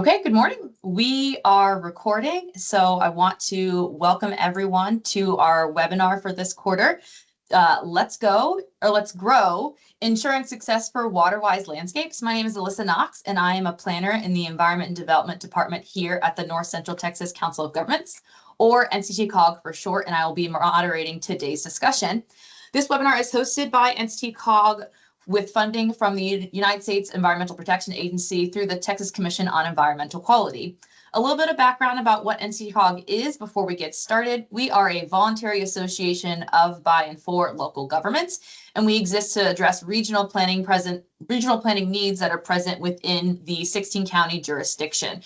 Okay, good morning. We are recording, so I want to welcome everyone to our webinar for this quarter. Let's grow, ensuring success for water-wise landscapes. My name is Alyssa Knox, and I am a planner in the Environment and Development Department here at the North Central Texas Council of Governments, or NCTCOG for short, and I will be moderating today's discussion. This webinar is hosted by NCTCOG with funding from the United States Environmental Protection Agency through the Texas Commission on Environmental Quality. A little bit of background about what NCTCOG is before we get started. We are a voluntary association of, by, and for local governments, and we exist to address regional planning needs that are present within the 16-county jurisdiction.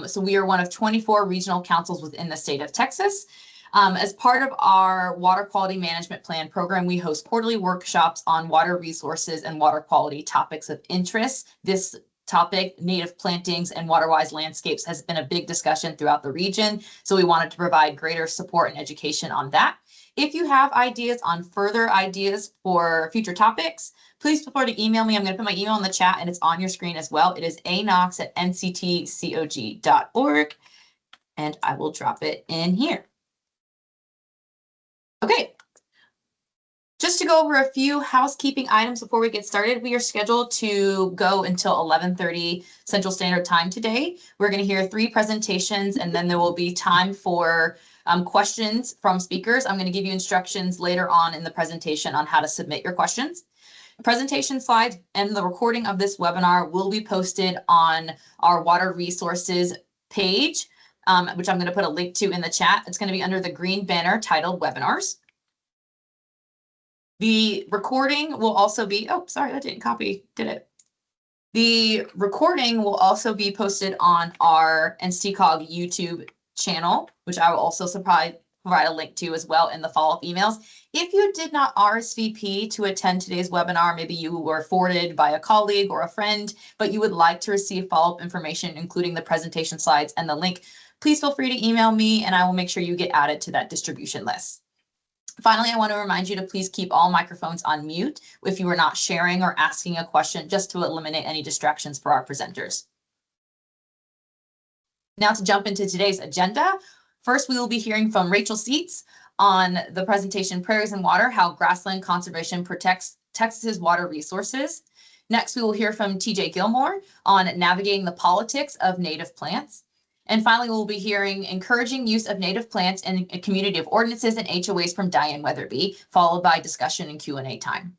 So we are one of 24 regional councils within the state of Texas. As part of our water quality management plan program, we host quarterly workshops on water resources and water quality topics of interest. This topic, native plantings and water-wise landscapes, has been a big discussion throughout the region. So we wanted to provide greater support and education on that. If you have ideas on further ideas for future topics, please feel free to email me. I'm going to put my email in the chat and it's on your screen as well. It is aknox@nctcog.org, and I will drop it in here. Okay, just to go over a few housekeeping items before we get started, we are scheduled to go until 11:30 Central Standard Time today. We're going to hear 3 presentations, and then there will be time for questions from speakers. I'm going to give you instructions later on in the presentation on how to submit your questions. Presentation slides and the recording of this webinar will be posted on our water resources page, which I'm going to put a link to in the chat. It's going to be under the green banner titled Webinars. The recording will also be, oh, sorry, that didn't copy, did it? The recording will also be posted on our NCTCOG YouTube channel, which I will also provide a link to as well in the follow-up emails. If you did not RSVP to attend today's webinar, maybe you were forwarded by a colleague or a friend, but you would like to receive follow-up information, including the presentation slides and the link, please feel free to email me and I will make sure you get added to that distribution list. Finally, I want to remind you to please keep all microphones on mute if you are not sharing or asking a question, just to eliminate any distractions for our presenters. Now to jump into today's agenda. First, we will be hearing from Rachel Seitz on the presentation Prairies and Water, How Grassland Conservation Protects Texas's Water Resources. Next, we will hear from TJ Gilmore on navigating the politics of native plants. And finally, we'll be hearing encouraging use of native plants in a community of ordinances and HOAs from Diane Weatherby, followed by discussion and Q&A time.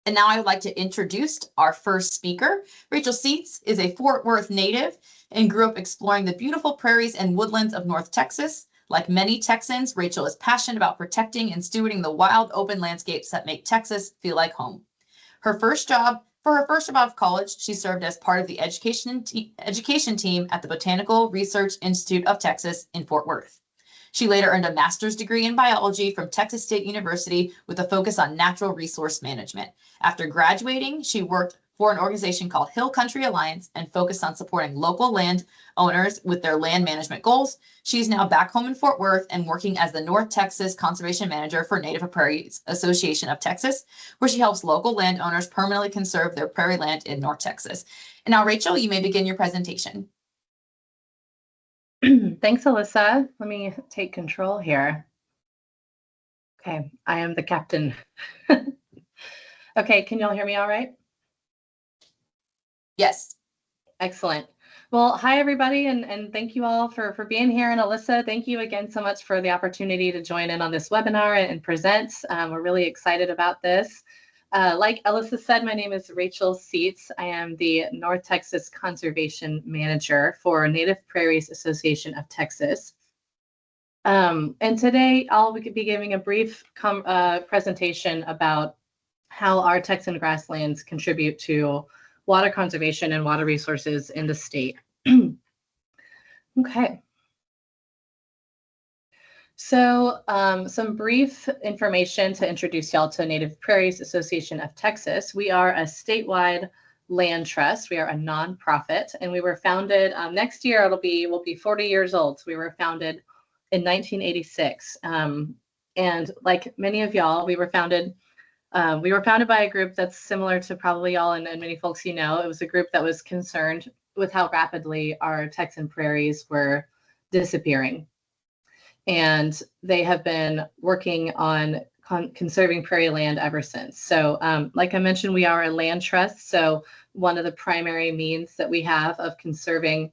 And now I would like to introduce our first speaker. Rachel Seitz is a Fort Worth native and grew up exploring the beautiful prairies and woodlands of North Texas. Like many Texans, Rachel is passionate about protecting and stewarding the wild open landscapes that make Texas feel like home. For her first job out of college, she served as part of the education team at the Botanical Research Institute of Texas in Fort Worth. She later earned a master's degree in biology from Texas State University with a focus on natural resource management. After graduating, she worked for an organization called Hill Country Alliance and focused on supporting local land owners with their land management goals. She's now back home in Fort Worth and working as the North Texas Conservation Manager for Native Prairies Association of Texas, where she helps local landowners permanently conserve their prairie land in North Texas. And now, Rachel, you may begin your presentation. Thanks, Alyssa. Let me take control here. Okay, I am the captain. Okay, can y'all hear me all right? Yes. Excellent. Well, hi, everybody, and thank you all for being here. And Alyssa, thank you again so much for the opportunity to join in on this webinar and present. We're really excited about this. Like Alyssa said, my name is Rachel Seitz. I am the North Texas Conservation Manager for Native Prairies Association of Texas. And today I'll be giving a brief presentation about how our Texan grasslands contribute to water conservation and water resources in the state. Okay. So some brief information to introduce y'all to Native Prairies Association of Texas. We are a statewide land trust. We are a nonprofit, and we were founded, next year we'll be 40 years old. So we were founded in 1986. And like many of y'all, we were founded by a group that's similar to probably y'all and many folks you know. It was a group that was concerned with how rapidly our Texan prairies were disappearing. And they have been working on conserving prairie land ever since. So like I mentioned, we are a land trust. So one of the primary means that we have of conserving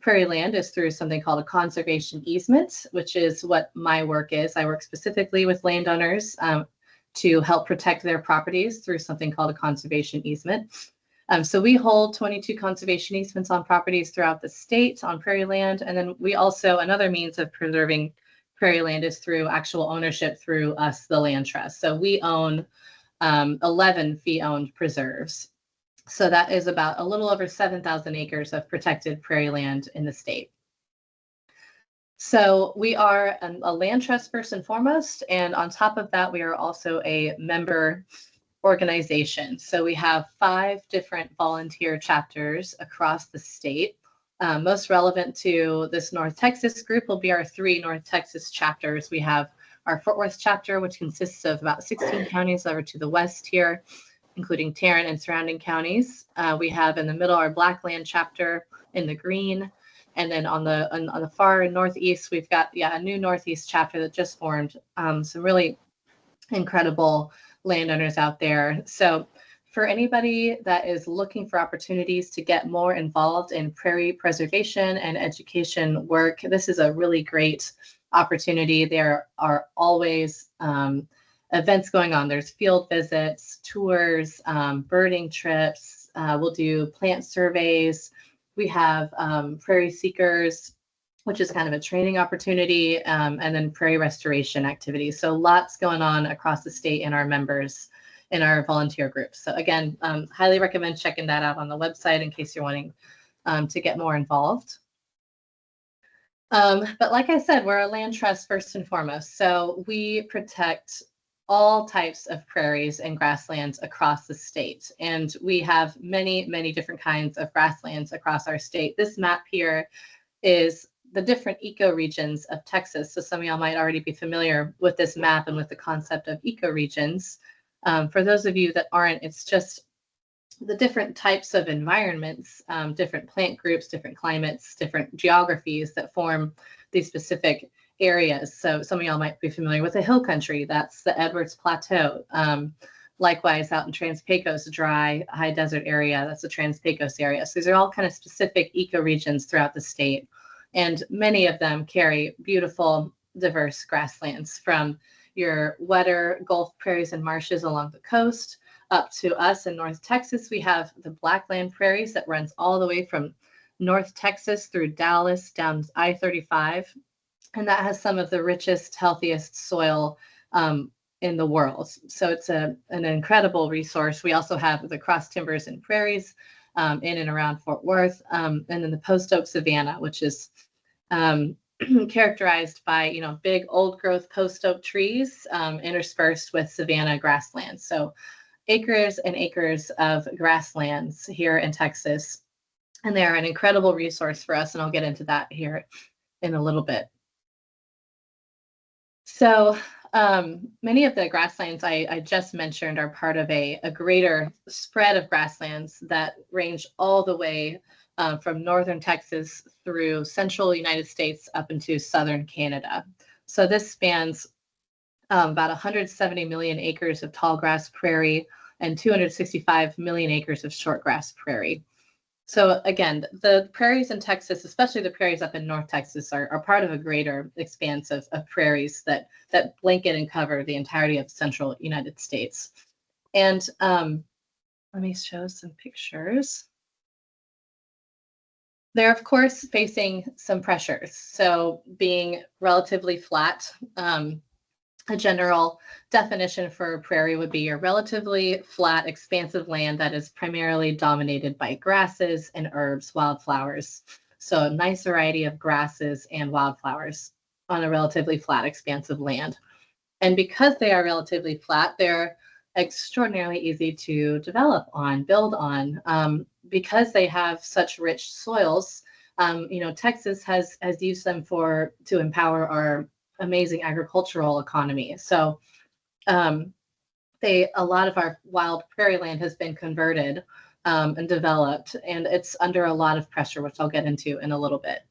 prairie land is through something called a conservation easement, which is what my work is. I work specifically with landowners to help protect their properties through something called a conservation easement. So we hold 22 conservation easements on properties throughout the state on prairie land. And then we also, another means of preserving prairie land is through actual ownership through us, the land trust. So we own 11 fee-owned preserves. So that is about a little over 7,000 acres of protected prairie land in the state. So we are a land trust first and foremost, and on top of that, we are also a member organization. So we have 5 different volunteer chapters across the state. Most relevant to this North Texas group will be our 3 North Texas chapters. We have our Fort Worth chapter, which consists of about 16 counties over to the west here, including Tarrant and surrounding counties. We have in the middle our Blackland chapter in the green. And then on the far northeast, we've got a new northeast chapter that just formed. Some really incredible landowners out there. So for anybody that is looking for opportunities to get more involved in prairie preservation and education work, this is a really great opportunity. There are always events going on. There's field visits, tours, birding trips. We'll do plant surveys. We have prairie seekers, which is kind of a training opportunity, and then prairie restoration activities. So lots going on across the state in our members, in our volunteer groups. So again, highly recommend checking that out on the website in case you're wanting to get more involved. But like I said, we're a land trust first and foremost. So we protect all types of prairies and grasslands across the state. And we have many, many different kinds of grasslands across our state. This map here is the different ecoregions of Texas. So some of y'all might already be familiar with this map and with the concept of ecoregions. For those of you that aren't, it's just the different types of environments, different plant groups, different climates, different geographies that form these specific areas. So some of y'all might be familiar with the hill country. That's the Edwards Plateau. Likewise, out in Trans-Pecos, dry, high desert area, that's the Trans-Pecos area. So these are all kind of specific ecoregions throughout the state. And many of them carry beautiful, diverse grasslands from your wetter Gulf prairies and marshes along the coast up to us in North Texas. We have the Blackland prairies that runs all the way from North Texas through Dallas down I-35. And that has some of the richest, healthiest soil in the world. So it's an incredible resource. We also have the cross timbers and prairies in and around Fort Worth, and then the post oak savanna, which is characterized by big old growth post oak trees interspersed with savanna grasslands. So acres and acres of grasslands here in Texas, and they're an incredible resource for us. And I'll get into that here in a little bit. So many of the grasslands I just mentioned are part of a greater spread of grasslands that range all the way from northern Texas through central United States up into southern Canada. So this spans about 170 million acres of tallgrass prairie and 265 million acres of shortgrass prairie. So again, the prairies in Texas, especially the prairies up in North Texas, are part of a greater expanse of prairies that blanket and cover the entirety of central United States. And let me show some pictures. They're, of course, facing some pressures. So being relatively flat, a general definition for a prairie would be your relatively flat, expansive land that is primarily dominated by grasses and herbs, wildflowers. So a nice variety of grasses and wildflowers on a relatively flat, expansive land. And because they are relatively flat, they're extraordinarily easy to develop on, build on, because they have such rich soils. Texas has used them to empower our amazing agricultural economy. So a lot of our wild prairie land has been converted and developed, and it's under a lot of pressure, which I'll get into in a little bit.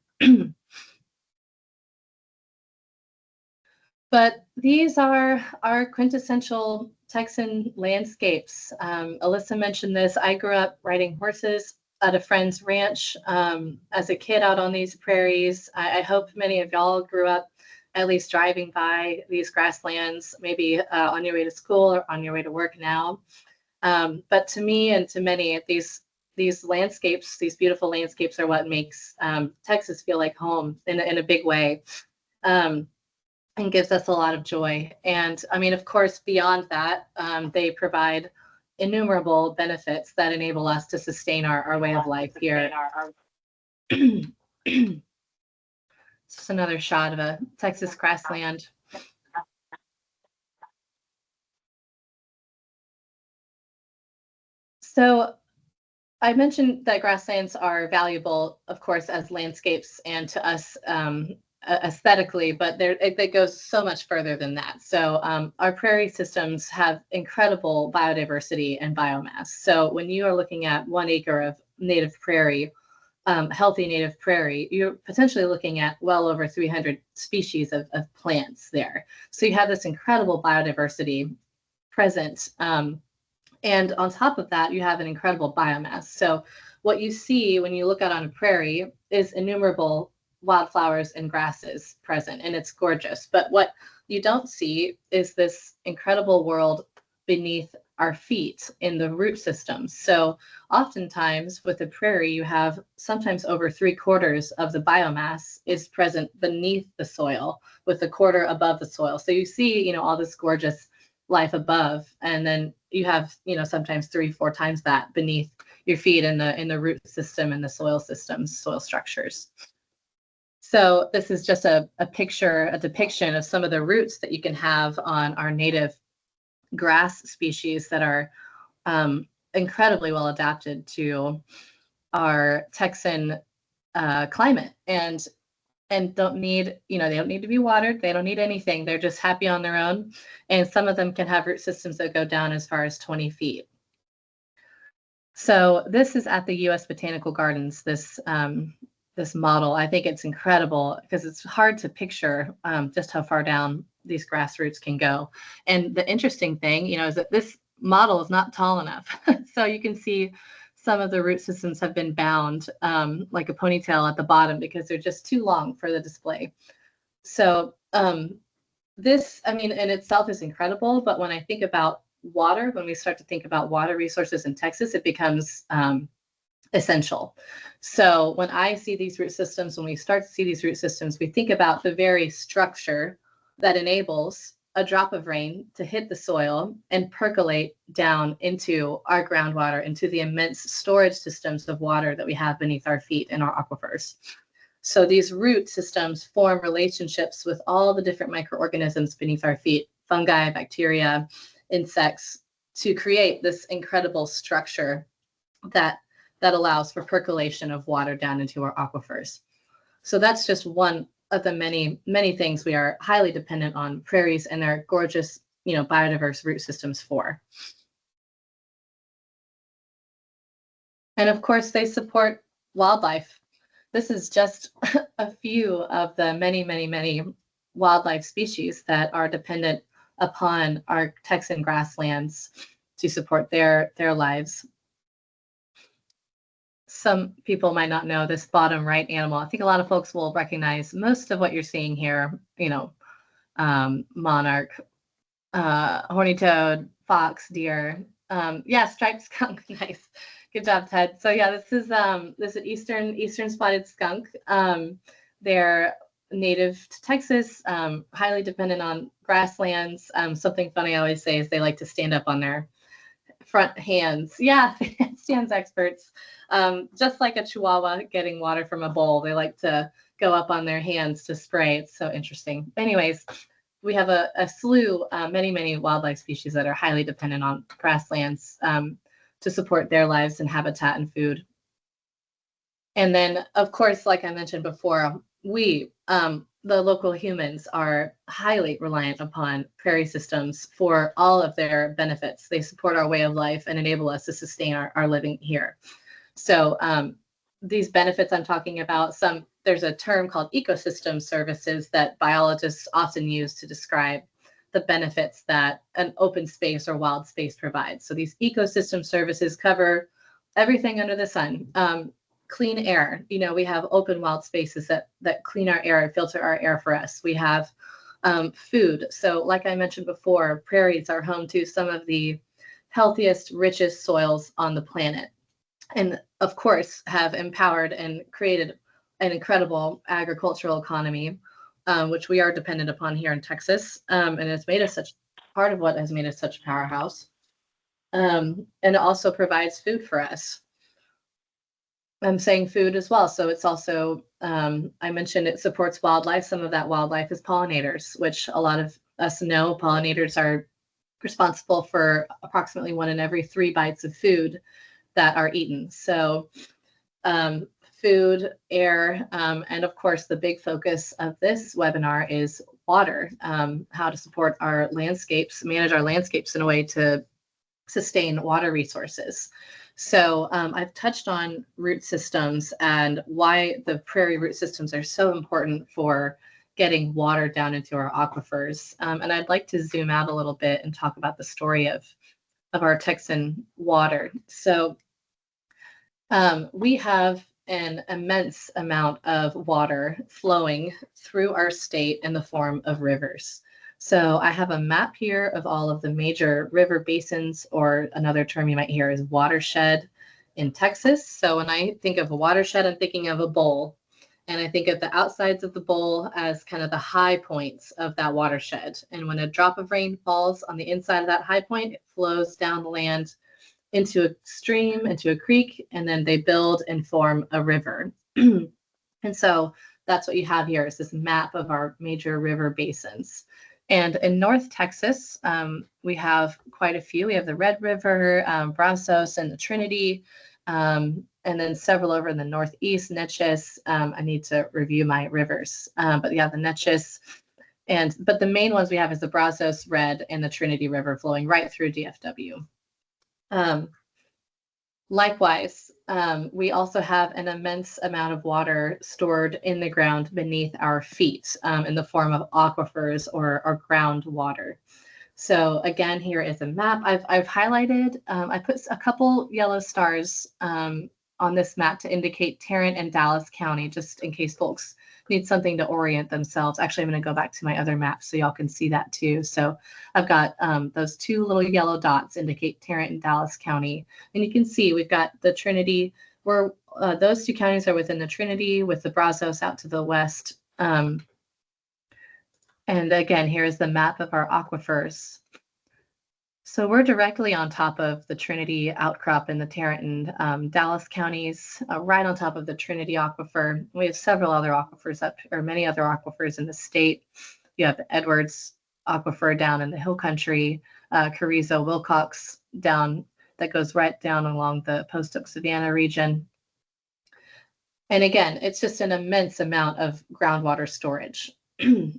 But these are our quintessential Texan landscapes. Alyssa mentioned this. I grew up riding horses at a friend's ranch as a kid out on these prairies. I hope many of y'all grew up at least driving by these grasslands, maybe on your way to school or on your way to work now. But to me and to many, these landscapes, these beautiful landscapes, are what makes Texas feel like home in a big way. And gives us a lot of joy. And I mean, of course, beyond that, they provide innumerable benefits that enable us to sustain our way of life here. Just another shot of a Texas grassland. So I mentioned that grasslands are valuable, of course, as landscapes and to us aesthetically, but it goes so much further than that. So our prairie systems have incredible biodiversity and biomass. So when you are looking at 1 acre of native prairie, healthy native prairie, you're potentially looking at well over 300 species of plants there. So you have this incredible biodiversity present. And on top of that, you have an incredible biomass. So what you see when you look out on a prairie is innumerable wildflowers and grasses present, and it's gorgeous. But what you don't see is this incredible world beneath our feet in the root systems. So oftentimes with a prairie, you have sometimes over 3/4 of the biomass is present beneath the soil, with a quarter above the soil. So you see, all this gorgeous life above, and then you have, sometimes 3-4 times that beneath your feet in the root system and the soil systems, soil structures. So this is just a depiction of some of the roots that you can have on our native grass species that are incredibly well adapted to our Texan climate, and don't need, they don't need to be watered. They don't need anything. They're just happy on their own. And some of them can have root systems that go down as far as 20 feet. So this is at the U.S. Botanical Gardens, this model. I think it's incredible because it's hard to picture just how far down these grass roots can go. And the interesting thing, is that this model is not tall enough. So you can see some of the root systems have been bound like a ponytail at the bottom because they're just too long for the display. So this, in itself is incredible. But when I think about water, when we start to think about water resources in Texas, it becomes essential. So when I see these root systems, when we start to see these root systems, we think about the very structure that enables a drop of rain to hit the soil and percolate down into our groundwater, into the immense storage systems of water that we have beneath our feet in our aquifers. So these root systems form relationships with all the different microorganisms beneath our feet, fungi, bacteria, insects, to create this incredible structure that allows for percolation of water down into our aquifers. So that's just one of the many, many things we are highly dependent on prairies and their gorgeous, biodiverse root systems for. And of course, they support wildlife. This is just a few of the many, many, many wildlife species that are dependent upon our Texan grasslands to support their lives. Some people might not know this bottom right animal. I think a lot of folks will recognize most of what you're seeing here, monarch, horny toad, fox, deer. Striped skunk. Nice. Good job, Ted. So yeah, this is eastern spotted skunk. They're native to Texas, highly dependent on grasslands. Something funny I always say is they like to stand up on their front hands. Yeah, stands experts. Just like a Chihuahua getting water from a bowl, they like to go up on their hands to spray. It's so interesting. Anyways, we have a slew, many, many wildlife species that are highly dependent on grasslands to support their lives and habitat and food. And then, of course, like I mentioned before, the local humans are highly reliant upon prairie systems for all of their benefits. They support our way of life and enable us to sustain our living here. So these benefits I'm talking about, there's a term called ecosystem services that biologists often use to describe the benefits that an open space or wild space provides. So these ecosystem services cover everything under the sun. Clean air, we have open wild spaces that clean our air and filter our air for us. We have food. So like I mentioned before, prairies are home to some of the healthiest, richest soils on the planet. And of course, have empowered and created an incredible agricultural economy, which we are dependent upon here in Texas. And it's made us part of what has made us such a powerhouse. And it also provides food for us. I'm saying food as well. So it's also, I mentioned it supports wildlife. Some of that wildlife is pollinators, which a lot of us know. Pollinators are responsible for approximately 1 in every 3 bites of food that are eaten. So food, air, and of course, the big focus of this webinar is water, how to support our landscapes, manage our landscapes in a way to sustain water resources. So I've touched on root systems and why the prairie root systems are so important for getting water down into our aquifers. And I'd like to zoom out a little bit and talk about the story of our Texan water. So we have an immense amount of water flowing through our state in the form of rivers. So I have a map here of all of the major river basins, or another term you might hear is watershed in Texas. So when I think of a watershed, I'm thinking of a bowl. And I think of the outsides of the bowl as kind of the high points of that watershed. And when a drop of rain falls on the inside of that high point, it flows down the land into a stream, into a creek, and then they build and form a river. And so that's what you have here is this map of our major river basins. And in North Texas, we have quite a few. We have the Red River, Brazos, and the Trinity, and then several over in the Northeast, Neches. I need to review my rivers, but yeah, the Neches. But the main ones we have is the Brazos, Red, and the Trinity River flowing right through DFW. Likewise, we also have an immense amount of water stored in the ground beneath our feet in the form of aquifers or groundwater. So again, here is a map. I've highlighted, I put a couple yellow stars on this map to indicate Tarrant and Dallas County, just in case folks need something to orient themselves. Actually, I'm going to go back to my other map so y'all can see that too. So I've got those 2 little yellow dots indicate Tarrant and Dallas County. And you can see we've got the Trinity, where those 2 counties are within the Trinity, with the Brazos out to the west. And again, here is the map of our aquifers. So we're directly on top of the Trinity outcrop in the Tarrant and Dallas counties, right on top of the Trinity aquifer. We have several other aquifers many other aquifers in the state. You have the Edwards aquifer down in the hill country, Carrizo Wilcox down, that goes right down along the Post Oak Savannah region. And again, it's just an immense amount of groundwater storage.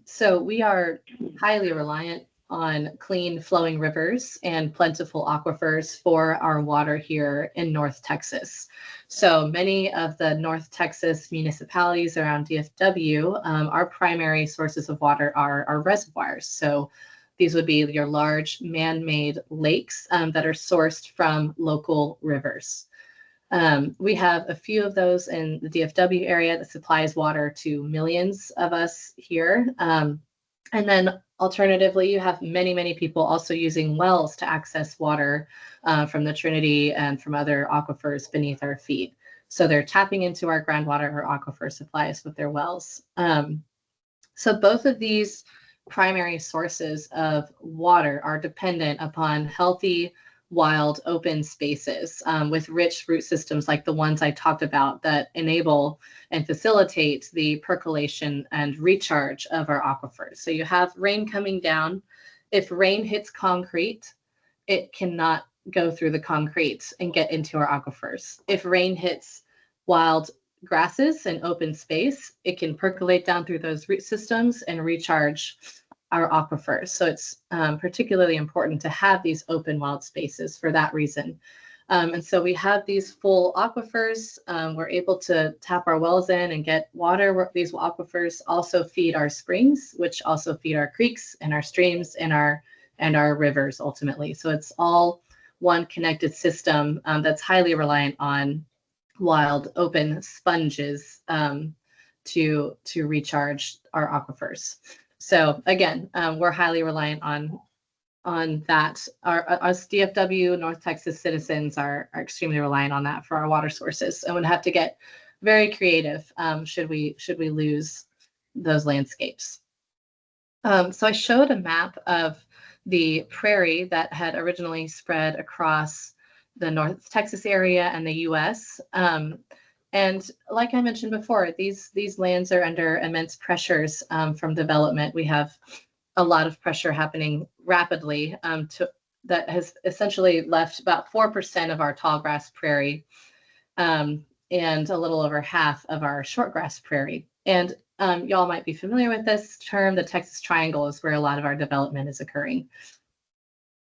So we are highly reliant on clean flowing rivers and plentiful aquifers for our water here in North Texas. So many of the North Texas municipalities around DFW, our primary sources of water are reservoirs. So these would be your large man-made lakes that are sourced from local rivers. We have a few of those in the DFW area that supplies water to millions of us here. And then alternatively, you have many, many people also using wells to access water from the Trinity and from other aquifers beneath our feet. So they're tapping into our groundwater or aquifer supplies with their wells. So both of these primary sources of water are dependent upon healthy, wild, open spaces with rich root systems like the ones I talked about that enable and facilitate the percolation and recharge of our aquifers. So you have rain coming down. If rain hits concrete, it cannot go through the concrete and get into our aquifers. If rain hits wild, grasses and open space, it can percolate down through those root systems and recharge our aquifers. So it's particularly important to have these open wild spaces for that reason. And so we have these full aquifers. We're able to tap our wells in and get water. These aquifers also feed our springs, which also feed our creeks and our streams and our rivers ultimately. So it's all one connected system that's highly reliant on wild open sponges to recharge our aquifers. So again, we're highly reliant on that. Us DFW, North Texas citizens are extremely reliant on that for our water sources, and would have to get very creative should we lose those landscapes. So I showed a map of the prairie that had originally spread across the North Texas area and the U.S. And like I mentioned before, these lands are under immense pressures from development. We have a lot of pressure happening rapidly that has essentially left about 4% of our tall grass prairie and a little over half of our short grass prairie. And y'all might be familiar with this term. The Texas Triangle is where a lot of our development is occurring.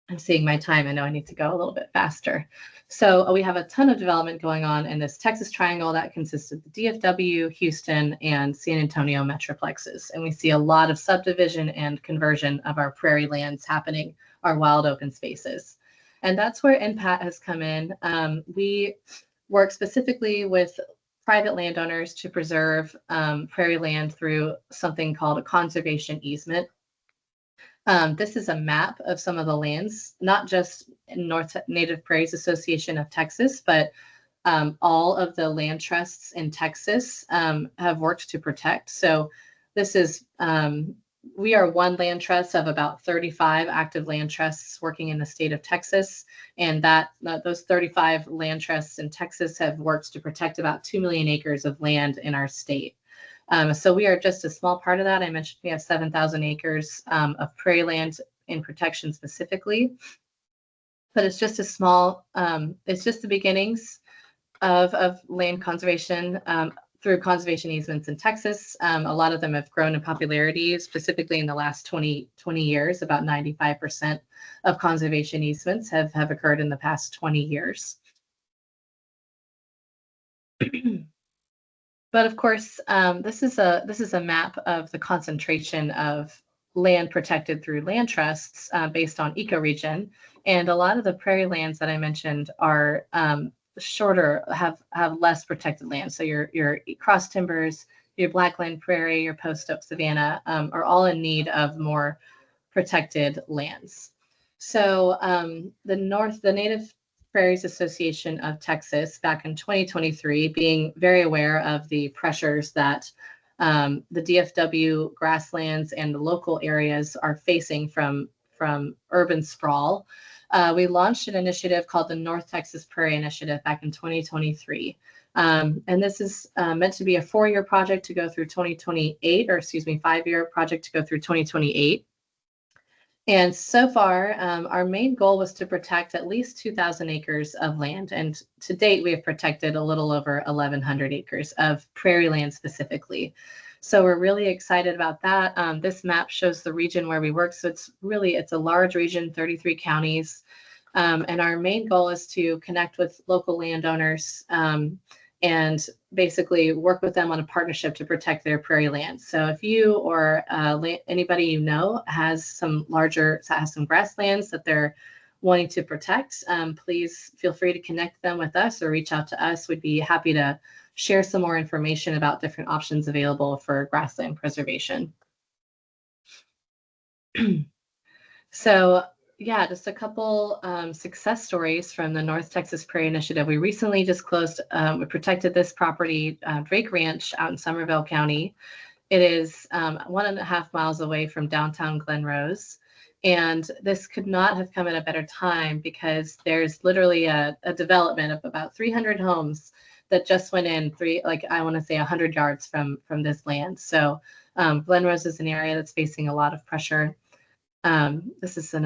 I'm seeing my time. I know I need to go a little bit faster. So we have a ton of development going on in this Texas Triangle that consists of the DFW, Houston, and San Antonio metroplexes. And we see a lot of subdivision and conversion of our prairie lands happening, our wild open spaces. And that's where NPAT has come in. We work specifically with private landowners to preserve prairie land through something called a conservation easement. This is a map of some of the lands, not just North Native Prairies Association of Texas, but all of the land trusts in Texas have worked to protect. So this is, we are one land trust of about 35 active land trusts working in the state of Texas. And those 35 land trusts in Texas have worked to protect about 2 million acres of land in our state. So we are just a small part of that. I mentioned we have 7,000 acres of prairie land in protection specifically, but it's just a small, it's just the beginnings of land conservation through conservation easements in Texas. A lot of them have grown in popularity, specifically in the last 20 years. About 95% of conservation easements have occurred in the past 20 years. But of course, this is a map of the concentration of land protected through land trusts based on ecoregion. And a lot of the prairie lands that I mentioned are shorter, have less protected land. So your cross timbers, your Blackland Prairie, your post oak savanna are all in need of more protected lands. So the Native Prairies Association of Texas back in 2023, being very aware of the pressures that the DFW grasslands and the local areas are facing from urban sprawl, we launched an initiative called the North Texas Prairie Initiative back in 2023. And this is meant to be a 4-year project to go through 2028, or excuse me, 5-year project to go through 2028. And so far, our main goal was to protect at least 2,000 acres of land. And to date, we have protected a little over 1,100 acres of prairie land specifically. So we're really excited about that. This map shows the region where we work. So it's a large region, 33 counties. And our main goal is to connect with local landowners and basically work with them on a partnership to protect their prairie lands. So if you or anybody you know has some grasslands that they're wanting to protect, please feel free to connect them with us or reach out to us. We'd be happy to share some more information about different options available for grassland preservation. So yeah, just a couple success stories from the North Texas Prairie Initiative. We recently just closed, we protected this property, Drake Ranch out in Somervell County. It is 1.5 miles away from downtown Glen Rose. And this could not have come at a better time because there's literally a development of about 300 homes that just went in 100 yards from this land. So Glen Rose is an area that's facing a lot of pressure. This is some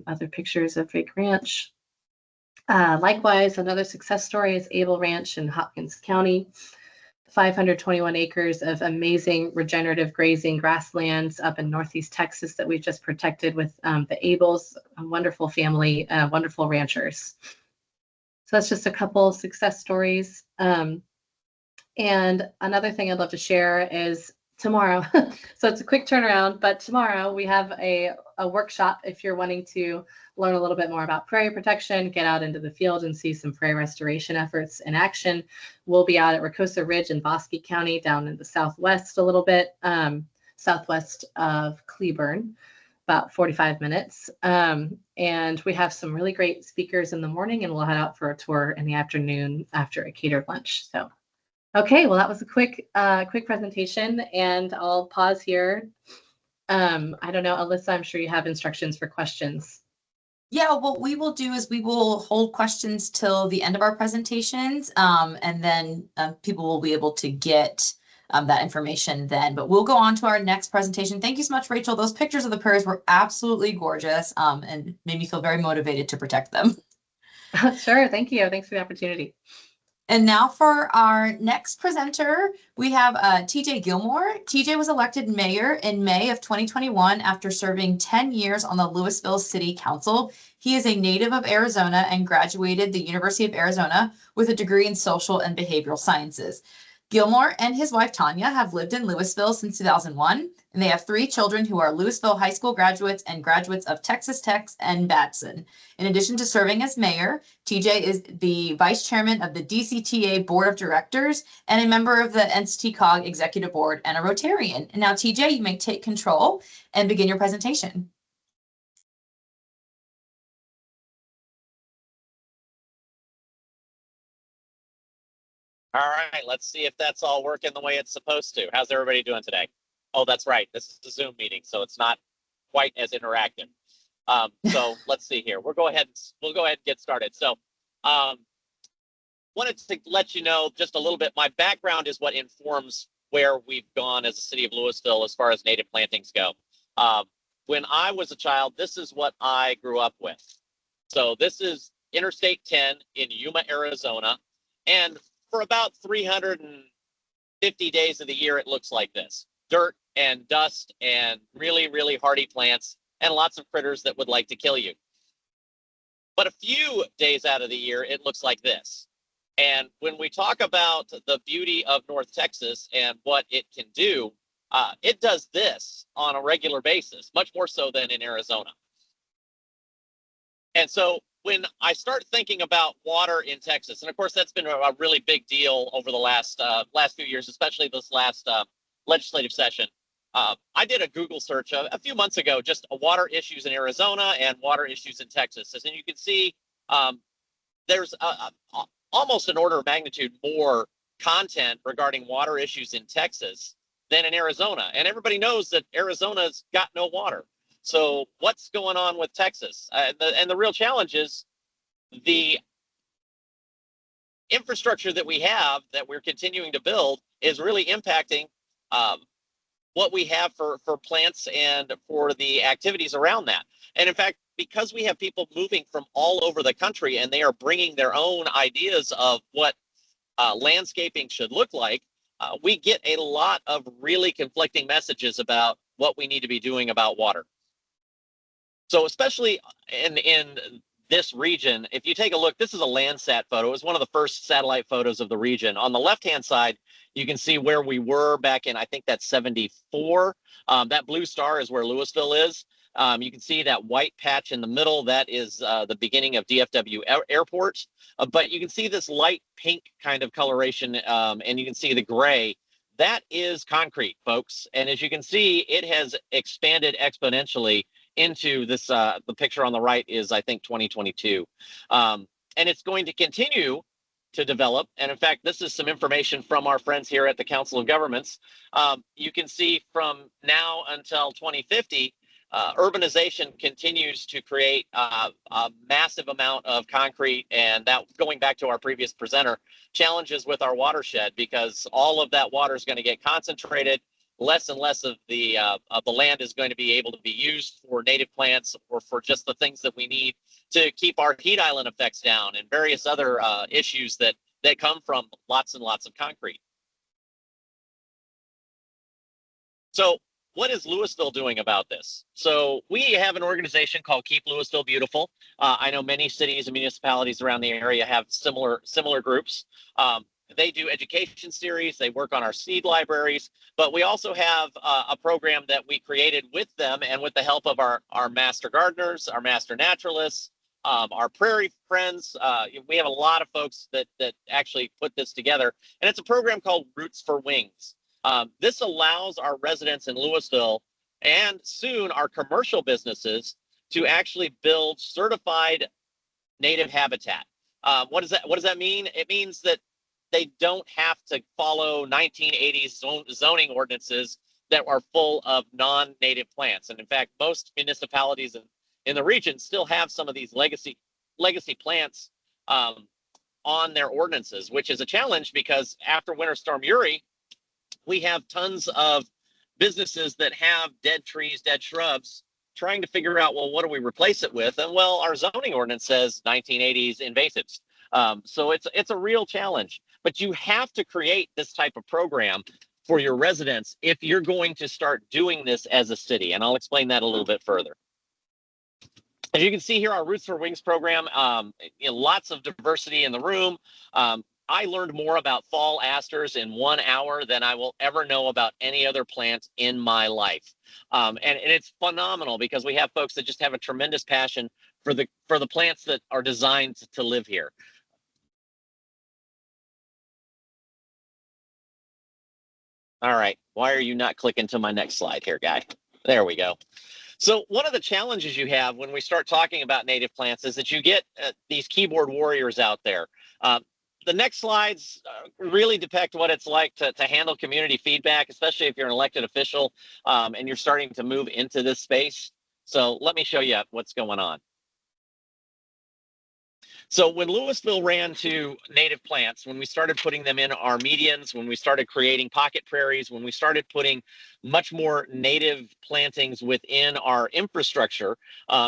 other pictures of Drake Ranch. Likewise, another success story is Able Ranch in Hopkins County. 521 acres of amazing regenerative grazing grasslands up in Northeast Texas that we've just protected with the Abels, a wonderful family, wonderful ranchers. So that's just a couple success stories. And another thing I'd love to share is tomorrow. So it's a quick turnaround, but tomorrow we have a workshop if you're wanting to learn a little bit more about prairie protection, get out into the field and see some prairie restoration efforts in action. We'll be out at Rocosa Ridge in Bosque County, down in the southwest a little bit, southwest of Cleburne, about 45 minutes. And we have some really great speakers in the morning, and we'll head out for a tour in the afternoon after a catered lunch. So, okay, well, that was a quick presentation, and I'll pause here. I don't know, Alyssa, I'm sure you have instructions for questions. Yeah, what we will do is we will hold questions till the end of our presentations, and then people will be able to get that information then. But we'll go on to our next presentation. Thank you so much, Rachel. Those pictures of the prairies were absolutely gorgeous, and made me feel very motivated to protect them. Sure, thank you. Thanks for the opportunity. And now for our next presenter, we have TJ Gilmore. TJ was elected mayor in May of 2021 after serving 10 years on the Louisville City Council. He is a native of Arizona and graduated the University of Arizona with a degree in social and behavioral sciences. Gilmore and his wife Tanya have lived in Louisville since 2001, and they have 3 children who are Louisville High School graduates and graduates of Texas Tech and Batson. In addition to serving as mayor, TJ is the vice chairman of the DCTA Board of Directors and a member of the NCTCOG Executive Board and a Rotarian. And now, TJ, you may take control and begin your presentation. All right, let's see if that's all working the way it's supposed to. How's everybody doing today? Oh, that's right. This is a Zoom meeting, so it's not quite as interactive. So let's see here. We'll go ahead and get started. So wanted to let you know just a little bit. My background is what informs where we've gone as a city of Louisville as far as native plantings go. When I was a child, this is what I grew up with. So this is Interstate 10 in Yuma, Arizona. And for about 350 days of the year, it looks like this. Dirt and dust and really, really hardy plants and lots of critters that would like to kill you. But a few days out of the year, it looks like this. And when we talk about the beauty of North Texas and what it can do, it does this on a regular basis, much more so than in Arizona. And so when I start thinking about water in Texas, and of course that's been a really big deal over the last few years, especially this last legislative session. I did a Google search a few months ago, just water issues in Arizona and water issues in Texas. And you can see there's almost an order of magnitude more content regarding water issues in Texas than in Arizona. And everybody knows that Arizona's got no water. So what's going on with Texas? And the real challenge is the infrastructure that we have that we're continuing to build is really impacting what we have for plants and for the activities around that. And in fact, because we have people moving from all over the country and they are bringing their own ideas of what landscaping should look like, we get a lot of really conflicting messages about what we need to be doing about water. So especially in this region, if you take a look, this is a Landsat photo. It was one of the first satellite photos of the region. On the left-hand side, you can see where we were back in, I think that's 74. That blue star is where Louisville is. You can see that white patch in the middle. That is the beginning of DFW Airport. But you can see this light pink kind of coloration, and you can see the gray. That is concrete, folks. And as you can see, it has expanded exponentially into this. The picture on the right is, I think, 2022. And it's going to continue to develop. And in fact, this is some information from our friends here at the Council of Governments. You can see from now until 2050, urbanization continues to create a massive amount of concrete, and that, going back to our previous presenter, challenges with our watershed, because all of that water is going to get concentrated. Less and less of the land is going to be able to be used for native plants or for just the things that we need to keep our heat island effects down and various other issues that come from lots and lots of concrete. So what is Louisville doing about this? So we have an organization called Keep Louisville Beautiful. I know many cities and municipalities around the area have similar groups. They do education series. They work on our seed libraries, but we also have a program that we created with them and with the help of our master gardeners, our master naturalists, our prairie friends. We have a lot of folks that actually put this together, and it's a program called Roots for Wings. This allows our residents in Louisville and soon our commercial businesses to actually build certified native habitat. What does that mean? It means that they don't have to follow 1980s zoning ordinances that are full of non-native plants. And in fact, most municipalities in the region still have some of these legacy plants on their ordinances, which is a challenge because after Winter Storm Uri, we have tons of businesses that have dead trees, dead shrubs, trying to figure out, well, what do we replace it with? And well, our zoning ordinance says 1980s invasives. So it's a real challenge, but you have to create this type of program for your residents if you're going to start doing this as a city. And I'll explain that a little bit further. As you can see here, our Roots for Wings program, lots of diversity in the room. I learned more about fall asters in 1 hour than I will ever know about any other plant in my life. And it's phenomenal because we have folks that just have a tremendous passion for the plants that are designed to live here. All right, why are you not clicking to my next slide here, guy? There we go. So one of the challenges you have when we start talking about native plants is that you get these keyboard warriors out there. The next slides really depict what it's like to handle community feedback, especially if you're an elected official and you're starting to move into this space. So let me show you what's going on. So when Louisville ran to native plants, when we started putting them in our medians, when we started creating pocket prairies, when we started putting much more native plantings within our infrastructure,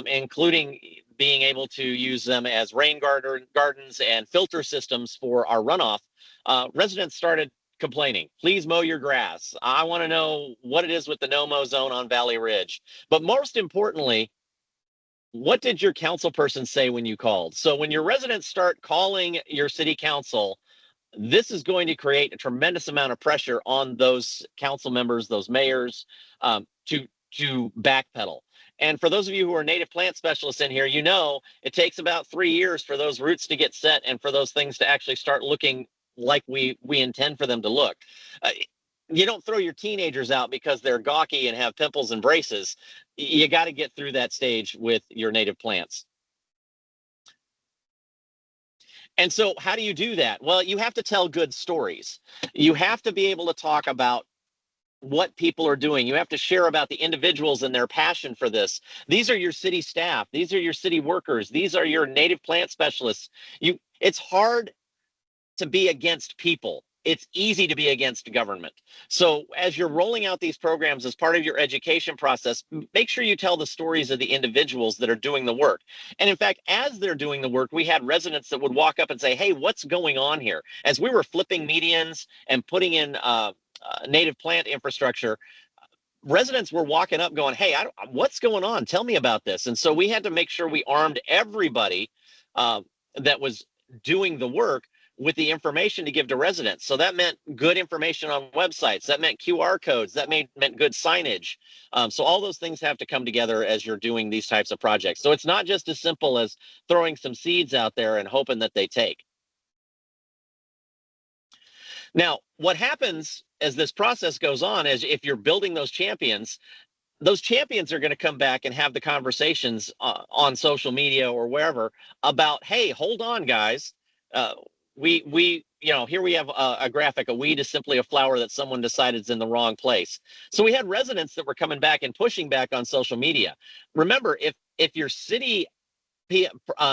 including being able to use them as rain gardens and filter systems for our runoff, residents started complaining. Please mow your grass. I want to know what it is with the no-mow zone on Valley Ridge. But most importantly, what did your council person say when you called? So when your residents start calling your city council, this is going to create a tremendous amount of pressure on those council members, those mayors, to backpedal. And for those of you who are native plant specialists in here, you know it takes about 3 years for those roots to get set and for those things to actually start looking like we intend for them to look. You don't throw your teenagers out because they're gawky and have pimples and braces. You got to get through that stage with your native plants. And so how do you do that? Well, you have to tell good stories. You have to be able to talk about what people are doing. You have to share about the individuals and their passion for this. These are your city staff. These are your city workers. These are your native plant specialists. It's hard to be against people. It's easy to be against government. So as you're rolling out these programs as part of your education process, make sure you tell the stories of the individuals that are doing the work. And in fact, as they're doing the work, we had residents that would walk up and say, hey, what's going on here? As we were flipping medians and putting in native plant infrastructure, residents were walking up going, hey, what's going on? Tell me about this. And so we had to make sure we armed everybody that was doing the work with the information to give to residents. So that meant good information on websites. That meant QR codes. That meant good signage. So all those things have to come together as you're doing these types of projects. So it's not just as simple as throwing some seeds out there and hoping that they take. Now, what happens as this process goes on is if you're building those champions are going to come back and have the conversations on social media or wherever about, hey, hold on, guys. Here we have a graphic. A weed is simply a flower that someone decided is in the wrong place. So we had residents that were coming back and pushing back on social media. Remember, if your city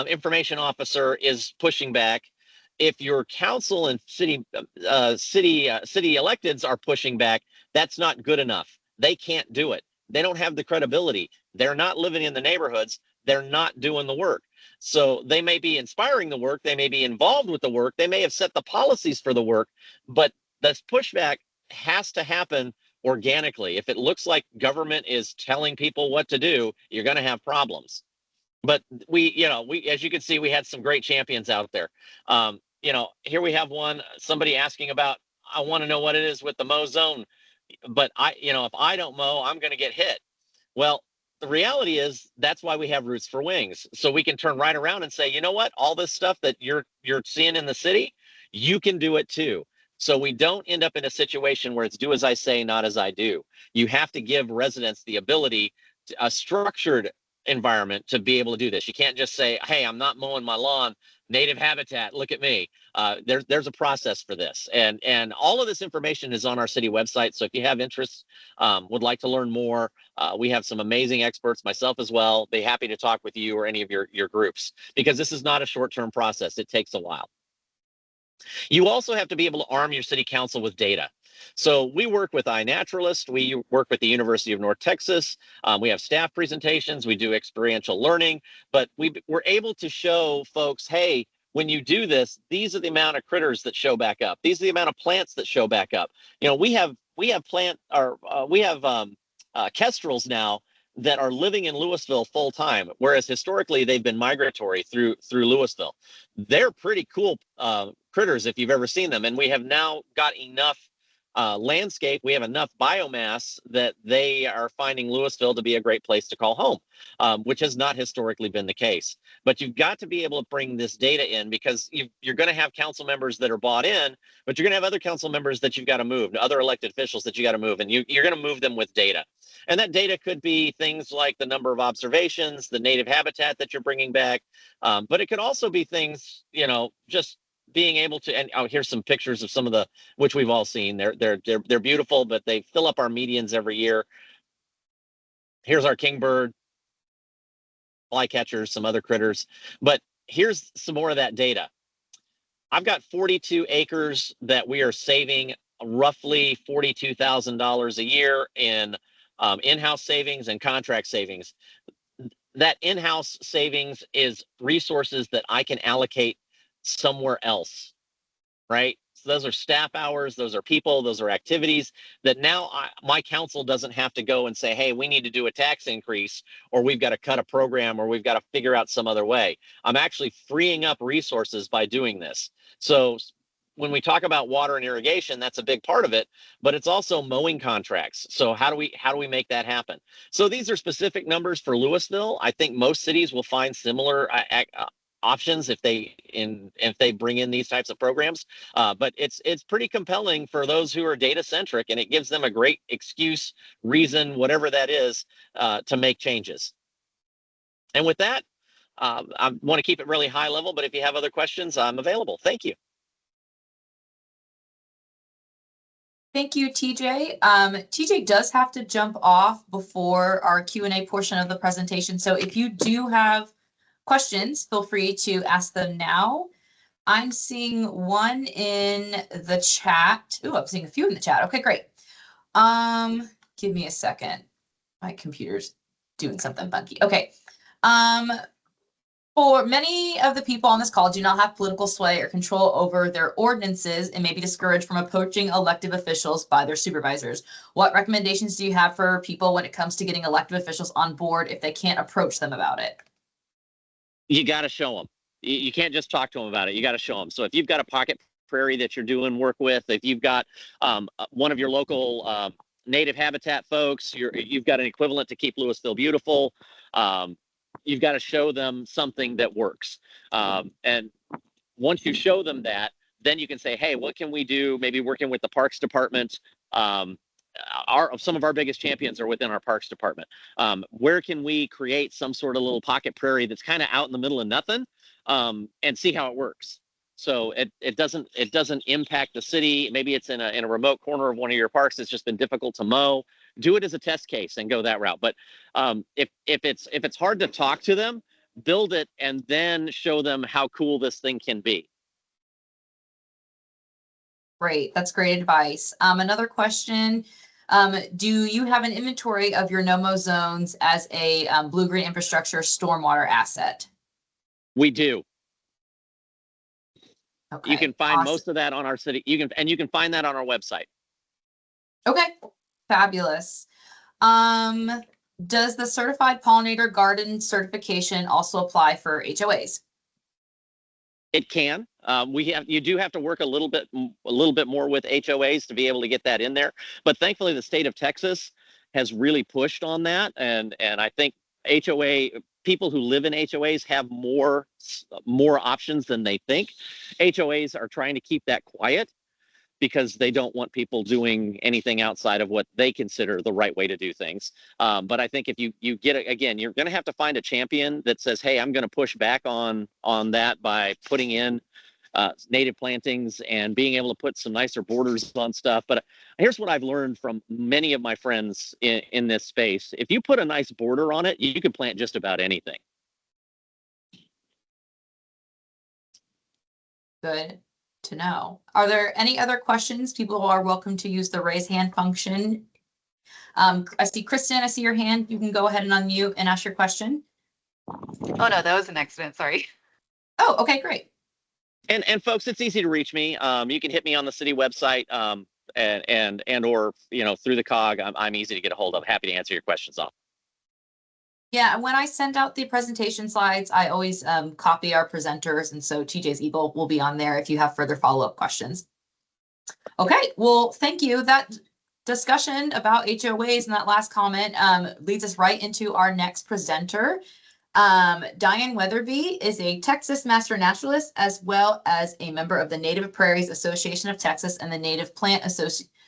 information officer is pushing back, if your council and city electeds are pushing back, that's not good enough. They can't do it. They don't have the credibility. They're not living in the neighborhoods. They're not doing the work. So they may be inspiring the work. They may be involved with the work. They may have set the policies for the work, but this pushback has to happen organically. If it looks like government is telling people what to do, you're going to have problems. But we, as you can see, we had some great champions out there. Here we have one, somebody asking about, I want to know what it is with the mow zone, but if I don't mow, I'm going to get hit. Well, the reality is that's why we have Roots for Wings. So we can turn right around and say, you know what, all this stuff that you're seeing in the city, you can do it too. So we don't end up in a situation where it's do as I say, not as I do. You have to give residents the ability to a structured environment to be able to do this. You can't just say, hey, I'm not mowing my lawn, native habitat, look at me. There's a process for this. And all of this information is on our city website. So if you have interest, would like to learn more, we have some amazing experts, myself as well. Be happy to talk with you or any of your groups, because this is not a short-term process. It takes a while. You also have to be able to arm your city council with data. So we work with iNaturalist, we work with the University of North Texas, we have staff presentations, we do experiential learning, but we're able to show folks, hey, when you do this, these are the amount of critters that show back up. These are the amount of plants that show back up. We have kestrels now that are living in Louisville full time, whereas historically they've been migratory through Louisville. They're pretty cool critters if you've ever seen them, and we have now got enough landscape, we have enough biomass that they are finding Louisville to be a great place to call home, which has not historically been the case. But you've got to be able to bring this data in, because you're going to have council members that are bought in, but you're going to have other council members that you've got to move, other elected officials that you got to move, and you're going to move them with data. And that data could be things like the number of observations, the native habitat that you're bringing back, but it could also be things, just being able to, and here's some pictures of some of the, which we've all seen. They're beautiful, but they fill up our medians every year. Here's our kingbird, flycatchers, some other critters, but here's some more of that data. I've got 42 acres that we are saving roughly $42,000 a year in in-house savings and contract savings. That in-house savings is resources that I can allocate somewhere else, right? So those are staff hours, those are people, those are activities that now my council doesn't have to go and say, hey, we need to do a tax increase, or we've got to cut a program, or we've got to figure out some other way. I'm actually freeing up resources by doing this. So when we talk about water and irrigation, that's a big part of it, but it's also mowing contracts. So how do we make that happen? So these are specific numbers for Louisville. I think most cities will find similar options if they bring in these types of programs, but it's pretty compelling for those who are data centric, and it gives them a great excuse, reason, whatever that is, to make changes. And with that, I want to keep it really high level, but if you have other questions, I'm available. Thank you. Thank you, TJ. TJ does have to jump off before our Q&A portion of the presentation. So if you do have questions, feel free to ask them now. I'm seeing one in the chat. Ooh, I'm seeing a few in the chat. Okay, great. Give me a second. My computer's doing something funky. Okay. For many of the people on this call do not have political sway or control over their ordinances and may be discouraged from approaching elected officials by their supervisors. What recommendations do you have for people when it comes to getting elected officials on board if they can't approach them about it? You got to show them. You can't just talk to them about it. You got to show them. So if you've got a pocket prairie that you're doing work with, if you've got one of your local native habitat folks, you've got an equivalent to Keep Louisville Beautiful, you've got to show them something that works. And once you show them that, then you can say, hey, what can we do? Maybe working with the Parks Department. Some of our biggest champions are within our Parks Department. Where can we create some sort of little pocket prairie that's kind of out in the middle of nothing, and see how it works? So it doesn't impact the city. Maybe it's in a remote corner of one of your parks that's just been difficult to mow. Do it as a test case and go that route. But if it's hard to talk to them, build it and then show them how cool this thing can be. Great, that's great advice. Another question. Do you have an inventory of your no-mow zones as a blue-green infrastructure stormwater asset? We do. Okay. You can find most of that on our city. You can find that on our website. Okay. Fabulous. Does the Certified Pollinator Garden certification also apply for HOAs? It can. You do have to work a little bit more with HOAs to be able to get that in there. But thankfully, the state of Texas has really pushed on that, and I think HOA people who live in HOAs have more options than they think. HOAs are trying to keep that quiet because they don't want people doing anything outside of what they consider the right way to do things. But I think if you get it, again, you're going to have to find a champion that says, hey, I'm going to push back on that by putting in native plantings and being able to put some nicer borders on stuff. But here's what I've learned from many of my friends in this space. If you put a nice border on it, you can plant just about anything. Good to know. Are there any other questions? People are welcome to use the raise hand function. I see Kristen, I see your hand. You can go ahead and unmute and ask your question. Oh no, that was an accident. Sorry. Oh, okay, great. And folks, it's easy to reach me. You can hit me on the city website and or through the COG. I'm easy to get a hold of. Happy to answer your questions on. Yeah, when I send out the presentation slides, I always copy our presenters, and so TJ's Eagle will be on there if you have further follow-up questions. Okay, well, thank you. That discussion about HOAs and that last comment leads us right into our next presenter. Diane Weatherby is a Texas Master Naturalist, as well as a member of the Native Prairies Association of Texas and the Native Plant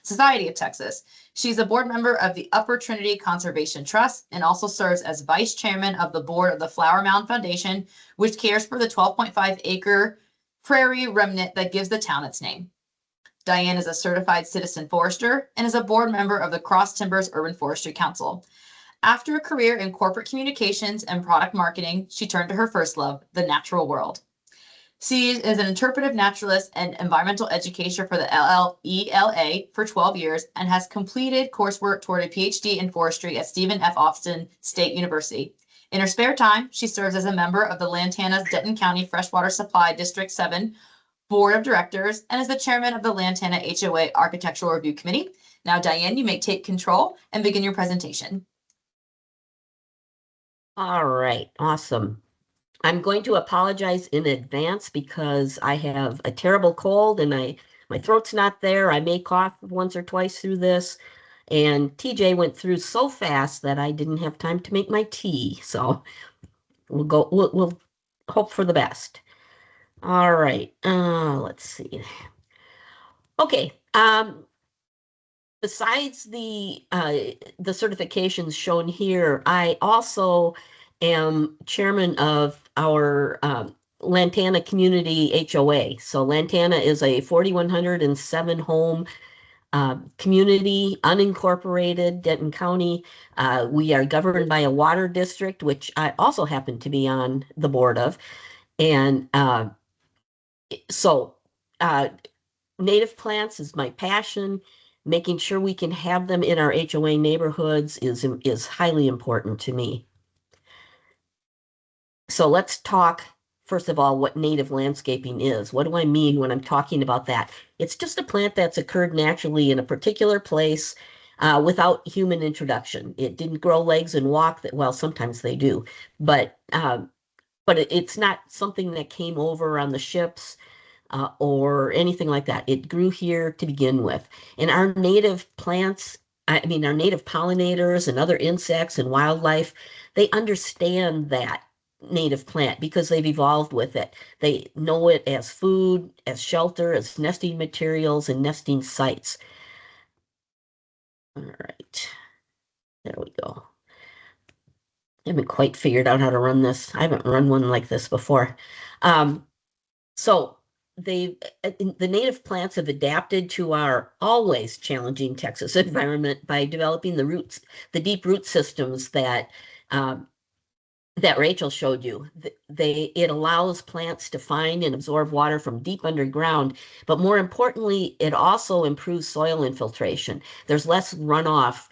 Society of Texas. She's a board member of the Upper Trinity Conservation Trust and also serves as vice chairman of the board of the Flower Mound Foundation, which cares for the 12.5-acre prairie remnant that gives the town its name. Diane is a certified citizen forester and is a board member of the Cross Timbers Urban Forestry Council. After a career in corporate communications and product marketing, she turned to her first love, the natural world. She is an interpretive naturalist and environmental educator for the ELA for 12 years and has completed coursework toward a PhD in forestry at Stephen F. Austin State University. In her spare time, she serves as a member of the Lantana's Denton County Freshwater Supply District 7 Board of Directors and is the chairman of the Lantana HOA Architectural Review Committee. Now, Diane, you may take control and begin your presentation. All right, awesome. I'm going to apologize in advance because I have a terrible cold and my throat's not there. I may cough once or twice through this. And TJ went through so fast that I didn't have time to make my tea. So we'll hope for the best. All right, let's see. Okay, besides the certifications shown here, I also am chairman of our Lantana Community HOA. So Lantana is a 4,107 home community, unincorporated, Denton County. We are governed by a water district, which I also happen to be on the board of. And so native plants is my passion. Making sure we can have them in our HOA neighborhoods is highly important to me. So let's talk, first of all, what native landscaping is. What do I mean when I'm talking about that? It's just a plant that's occurred naturally in a particular place without human introduction. It didn't grow legs and walk. Well, sometimes they do, but it's not something that came over on the ships or anything like that. It grew here to begin with. And our native plants, our native pollinators and other insects and wildlife, they understand that native plant because they've evolved with it. They know it as food, as shelter, as nesting materials, and nesting sites. All right, there we go. I haven't quite figured out how to run this. I haven't run one like this before. So the native plants have adapted to our always challenging Texas environment by developing the deep root systems that Rachel showed you. It allows plants to find and absorb water from deep underground, but more importantly, it also improves soil infiltration. There's less runoff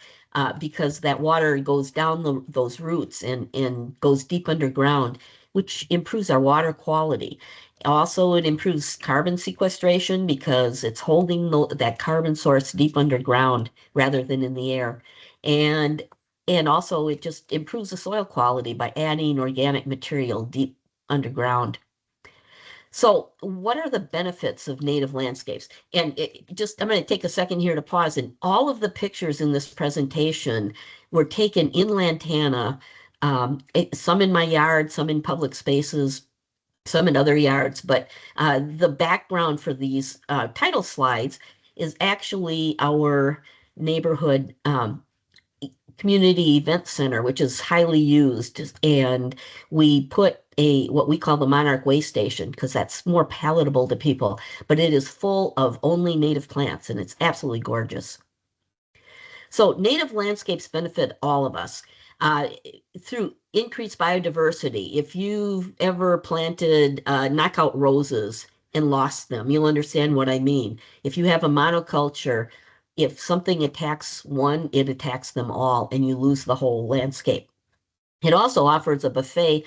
because that water goes down those roots and goes deep underground, which improves our water quality. Also, it improves carbon sequestration because it's holding that carbon source deep underground rather than in the air. And and also it just improves the soil quality by adding organic material deep underground. So what are the benefits of native landscapes? And I'm going to take a second here to pause. And all of the pictures in this presentation were taken in Lantana, some in my yard, some in public spaces, some in other yards. But the background for these title slides is actually our neighborhood community event center, which is highly used. And we put what we call the Monarch Way Station because that's more palatable to people, but it is full of only native plants and it's absolutely gorgeous. So native landscapes benefit all of us through increased biodiversity. If you've ever planted knockout roses and lost them, you'll understand what I mean. If you have a monoculture, if something attacks one, it attacks them all, and you lose the whole landscape. It also offers a buffet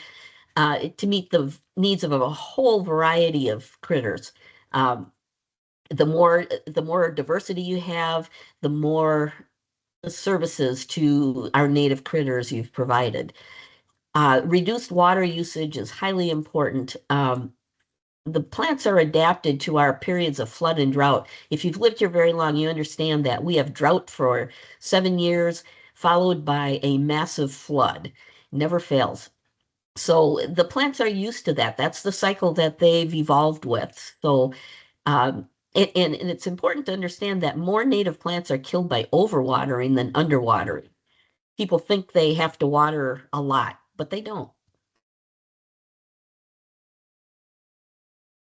to meet the needs of a whole variety of critters. The more diversity you have, the more services to our native critters you've provided. Reduced water usage is highly important. The plants are adapted to our periods of flood and drought. If you've lived here very long, you understand that we have drought for 7 years, followed by a massive flood. Never fails. So the plants are used to that. That's the cycle that they've evolved with. So, and it's important to understand that more native plants are killed by overwatering than underwatering. People think they have to water a lot, but they don't.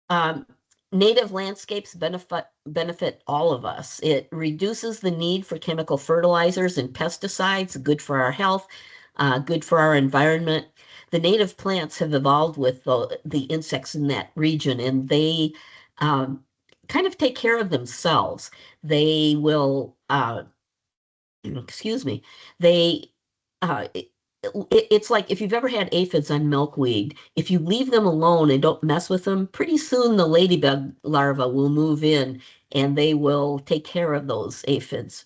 Um, Native landscapes benefit all of us. It reduces the need for chemical fertilizers and pesticides, good for our health, good for our environment. The native plants have evolved with the insects in that region, and they kind of take care of themselves. They will, excuse me, they it's like if you've ever had aphids on milkweed, if you leave them alone and don't mess with them, pretty soon the ladybug larva will move in and they will take care of those aphids.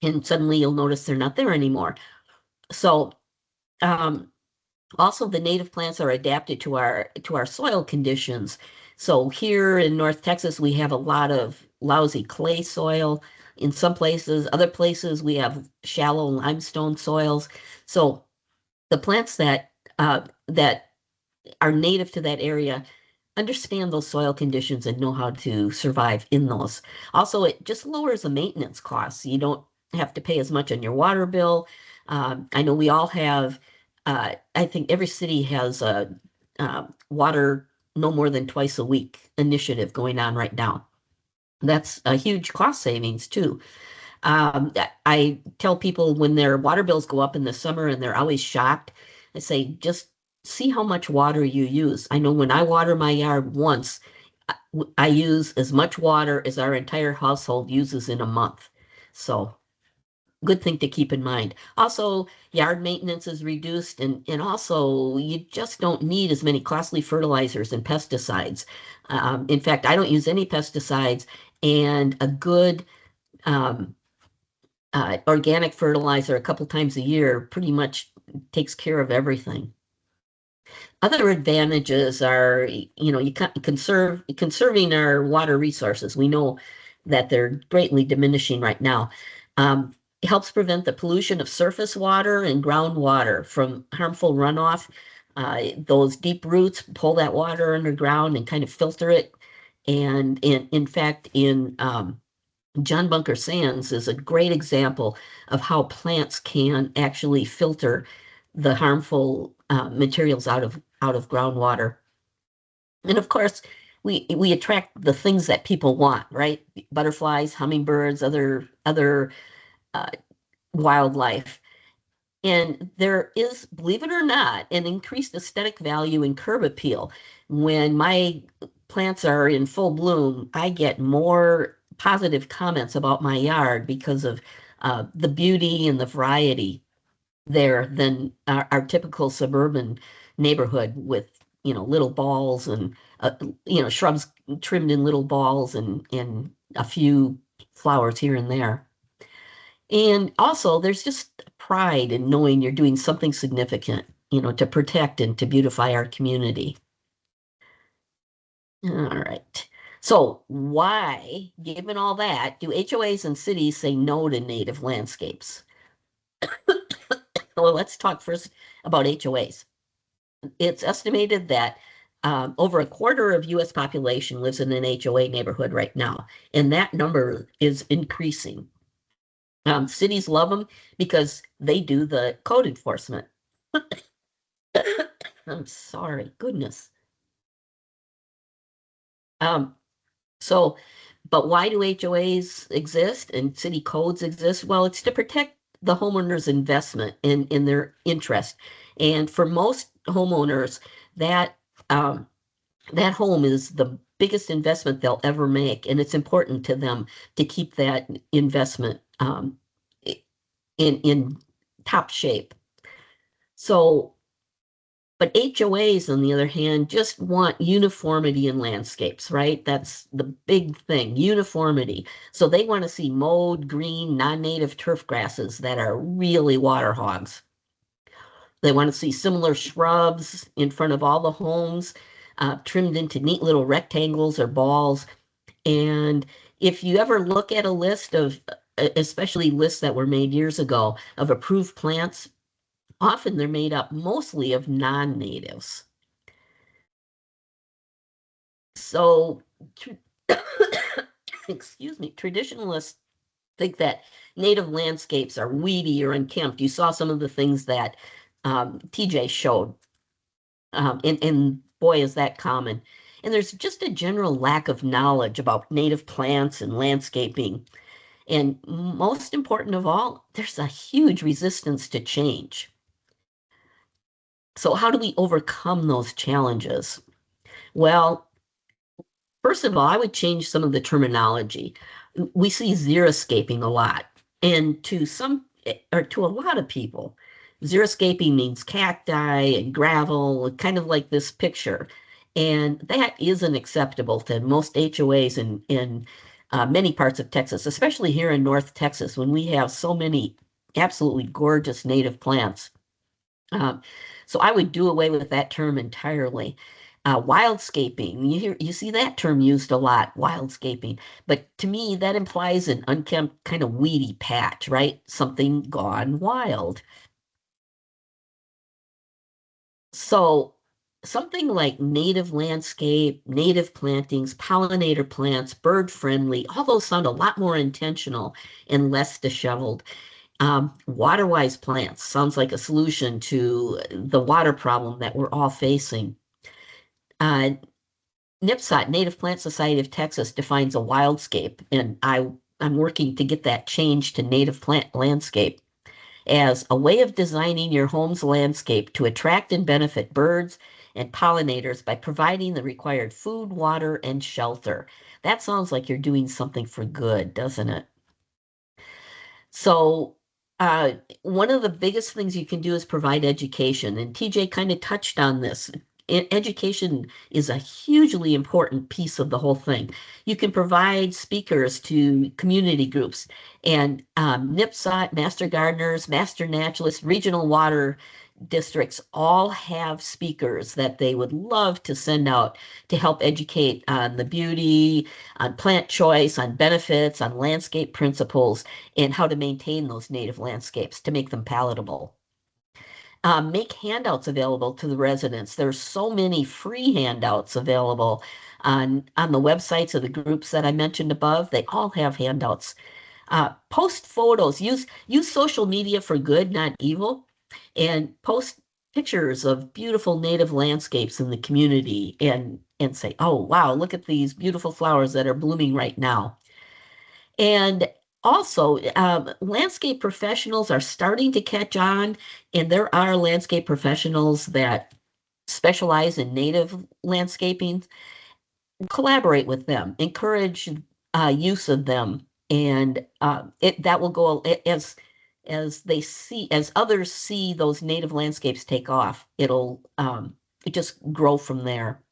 And suddenly you'll notice they're not there anymore. So um, also the native plants are adapted to our soil conditions. So here in North Texas, we have a lot of lousy clay soil. In some places, other places, we have shallow limestone soils. So the plants that are native to that area understand those soil conditions and know how to survive in those. Also, it just lowers the maintenance costs. You don't have to pay as much on your water bill. I know we all have, I think every city has a water no more than twice a week initiative going on right now. That's a huge cost savings too. I tell people when their water bills go up in the summer and they're always shocked, I say, just see how much water you use. I know when I water my yard once, I use as much water as our entire household uses in a month. So good thing to keep in mind. Also, yard maintenance is reduced and also you just don't need as many costly fertilizers and pesticides. In fact, I don't use any pesticides and a good um, organic fertilizer a couple times a year pretty much takes care of everything. Other advantages are, you conserving our water resources. We know that they're greatly diminishing right now. It helps prevent the pollution of surface water and groundwater from harmful runoff. Those deep roots pull that water underground and kind of filter it. And in fact, in John Bunker Sands is a great example of how plants can actually filter the harmful materials out of groundwater. And of course, we attract the things that people want, right? Butterflies, hummingbirds, other uh, wildlife. And there is, believe it or not, an increased aesthetic value in curb appeal. When my plants are in full bloom, I get more positive comments about my yard because of the beauty and the variety there than our typical suburban neighborhood with little balls and, shrubs trimmed in little balls and a few flowers here and there. And also, there's just pride in knowing you're doing something significant, to protect and to beautify our community. All right. So why, given all that, do HOAs and cities say no to native landscapes? Well, let's talk first about HOAs. It's estimated that over a quarter of US population lives in an HOA neighborhood right now, and that number is increasing. Cities love them because they do the code enforcement. I'm sorry, goodness. So, but why do HOAs exist and city codes exist? Well, it's to protect the homeowner's investment in their interest. And for most homeowners, that that home is the biggest investment they'll ever make, and it's important to them to keep that investment in top shape. So, but HOAs, on the other hand, just want uniformity in landscapes, right? That's the big thing, uniformity. So they want to see mowed, green, non-native turf grasses that are really water hogs. They want to see similar shrubs in front of all the homes, trimmed into neat little rectangles or balls. And if you ever look at a list of, especially lists that were made years ago of approved plants, often they're made up mostly of non-natives. So, excuse me, traditionalists think that native landscapes are weedy or unkempt. You saw some of the things that TJ showed, and boy, is that common. And there's just a general lack of knowledge about native plants and landscaping. And most important of all, there's a huge resistance to change. So how do we overcome those challenges? Well, first of all, I would change some of the terminology. We see xeriscaping a lot, and to a lot of people, xeriscaping means cacti and gravel, kind of like this picture. And that isn't acceptable to most HOAs in many parts of Texas, especially here in North Texas, when we have so many absolutely gorgeous native plants. So I would do away with that term entirely. Wildscaping, you see that term used a lot, wildscaping. But to me, that implies an unkempt, kind of weedy patch, right? Something gone wild. So something like native landscape, native plantings, pollinator plants, bird friendly, all those sound a lot more intentional and less disheveled. Water-wise plants sounds like a solution to the water problem that we're all facing. NPSOT, Native Plant Society of Texas, defines a wildscape, and I'm working to get that changed to native plant landscape as a way of designing your home's landscape to attract and benefit birds and pollinators by providing the required food, water, and shelter. That sounds like you're doing something for good, doesn't it? So one of the biggest things you can do is provide education, and TJ kind of touched on this. Education is a hugely important piece of the whole thing. You can provide speakers to community groups, and NPSOT, Master Gardeners, Master Naturalists, regional water districts all have speakers that they would love to send out to help educate on the beauty, on plant choice, on benefits, on landscape principles, and how to maintain those native landscapes to make them palatable. Make handouts available to the residents. There's so many free handouts available on the websites of the groups that I mentioned above. They all have handouts. Post photos. Use social media for good, not evil, and post pictures of beautiful native landscapes in the community and say, oh, wow, look at these beautiful flowers that are blooming right now. And also, landscape professionals are starting to catch on, and there are landscape professionals that specialize in native landscaping. Collaborate with them, encourage use of them, and that will go as others see those native landscapes take off. It'll just grow from there.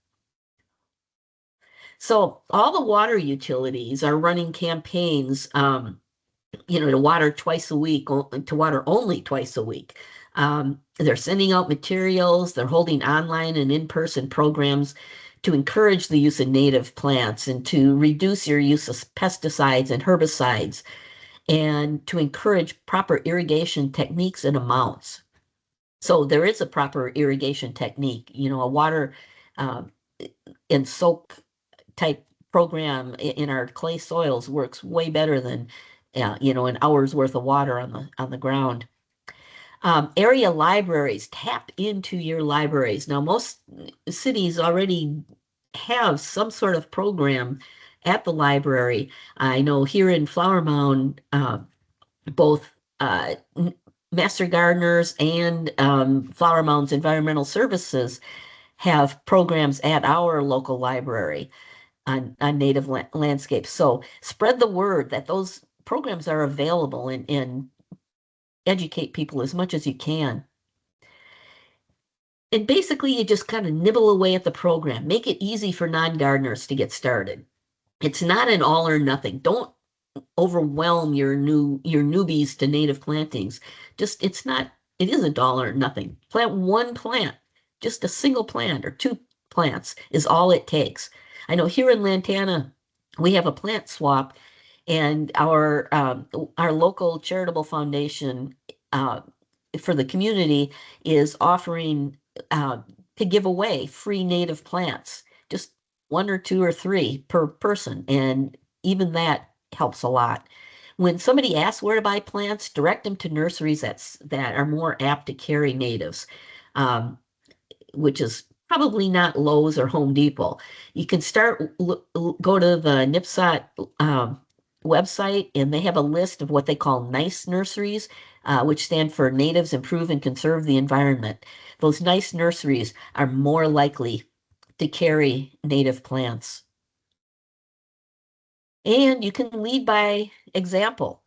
So all the water utilities are running campaigns, to water twice a week, to water only twice a week. They're sending out materials, they're holding online and in-person programs to encourage the use of native plants and to reduce your use of pesticides and herbicides and to encourage proper irrigation techniques and amounts. So there is a proper irrigation technique, a water and soak type program in our clay soils works way better than an hour's worth of water on the ground. Area libraries, tap into your libraries. Now, most cities already have some sort of program at the library. I know here in Flower Mound, both Master Gardeners and Flower Mound's Environmental Services have programs at our local library on native landscapes. So spread the word that those programs are available and educate people as much as you can. And basically, you just kind of nibble away at the program. Make it easy for non-gardeners to get started. It's not an all or nothing. Don't overwhelm your newbies to native plantings. It is a dollar or nothing. Plant one plant, just a single plant or two plants is all it takes. I know here in Lantana, we have a plant swap, and our local charitable foundation for the community is offering to give away free native plants, just one or two or three per person, and even that helps a lot. When somebody asks where to buy plants, direct them to nurseries that are more apt to carry natives, which is probably not Lowe's or Home Depot. You can go to the NCTCOG website, and they have a list of what they call NICE nurseries, which stand for Natives Improve and Conserve the Environment. Those NICE nurseries are more likely to carry native plants. And you can lead by example.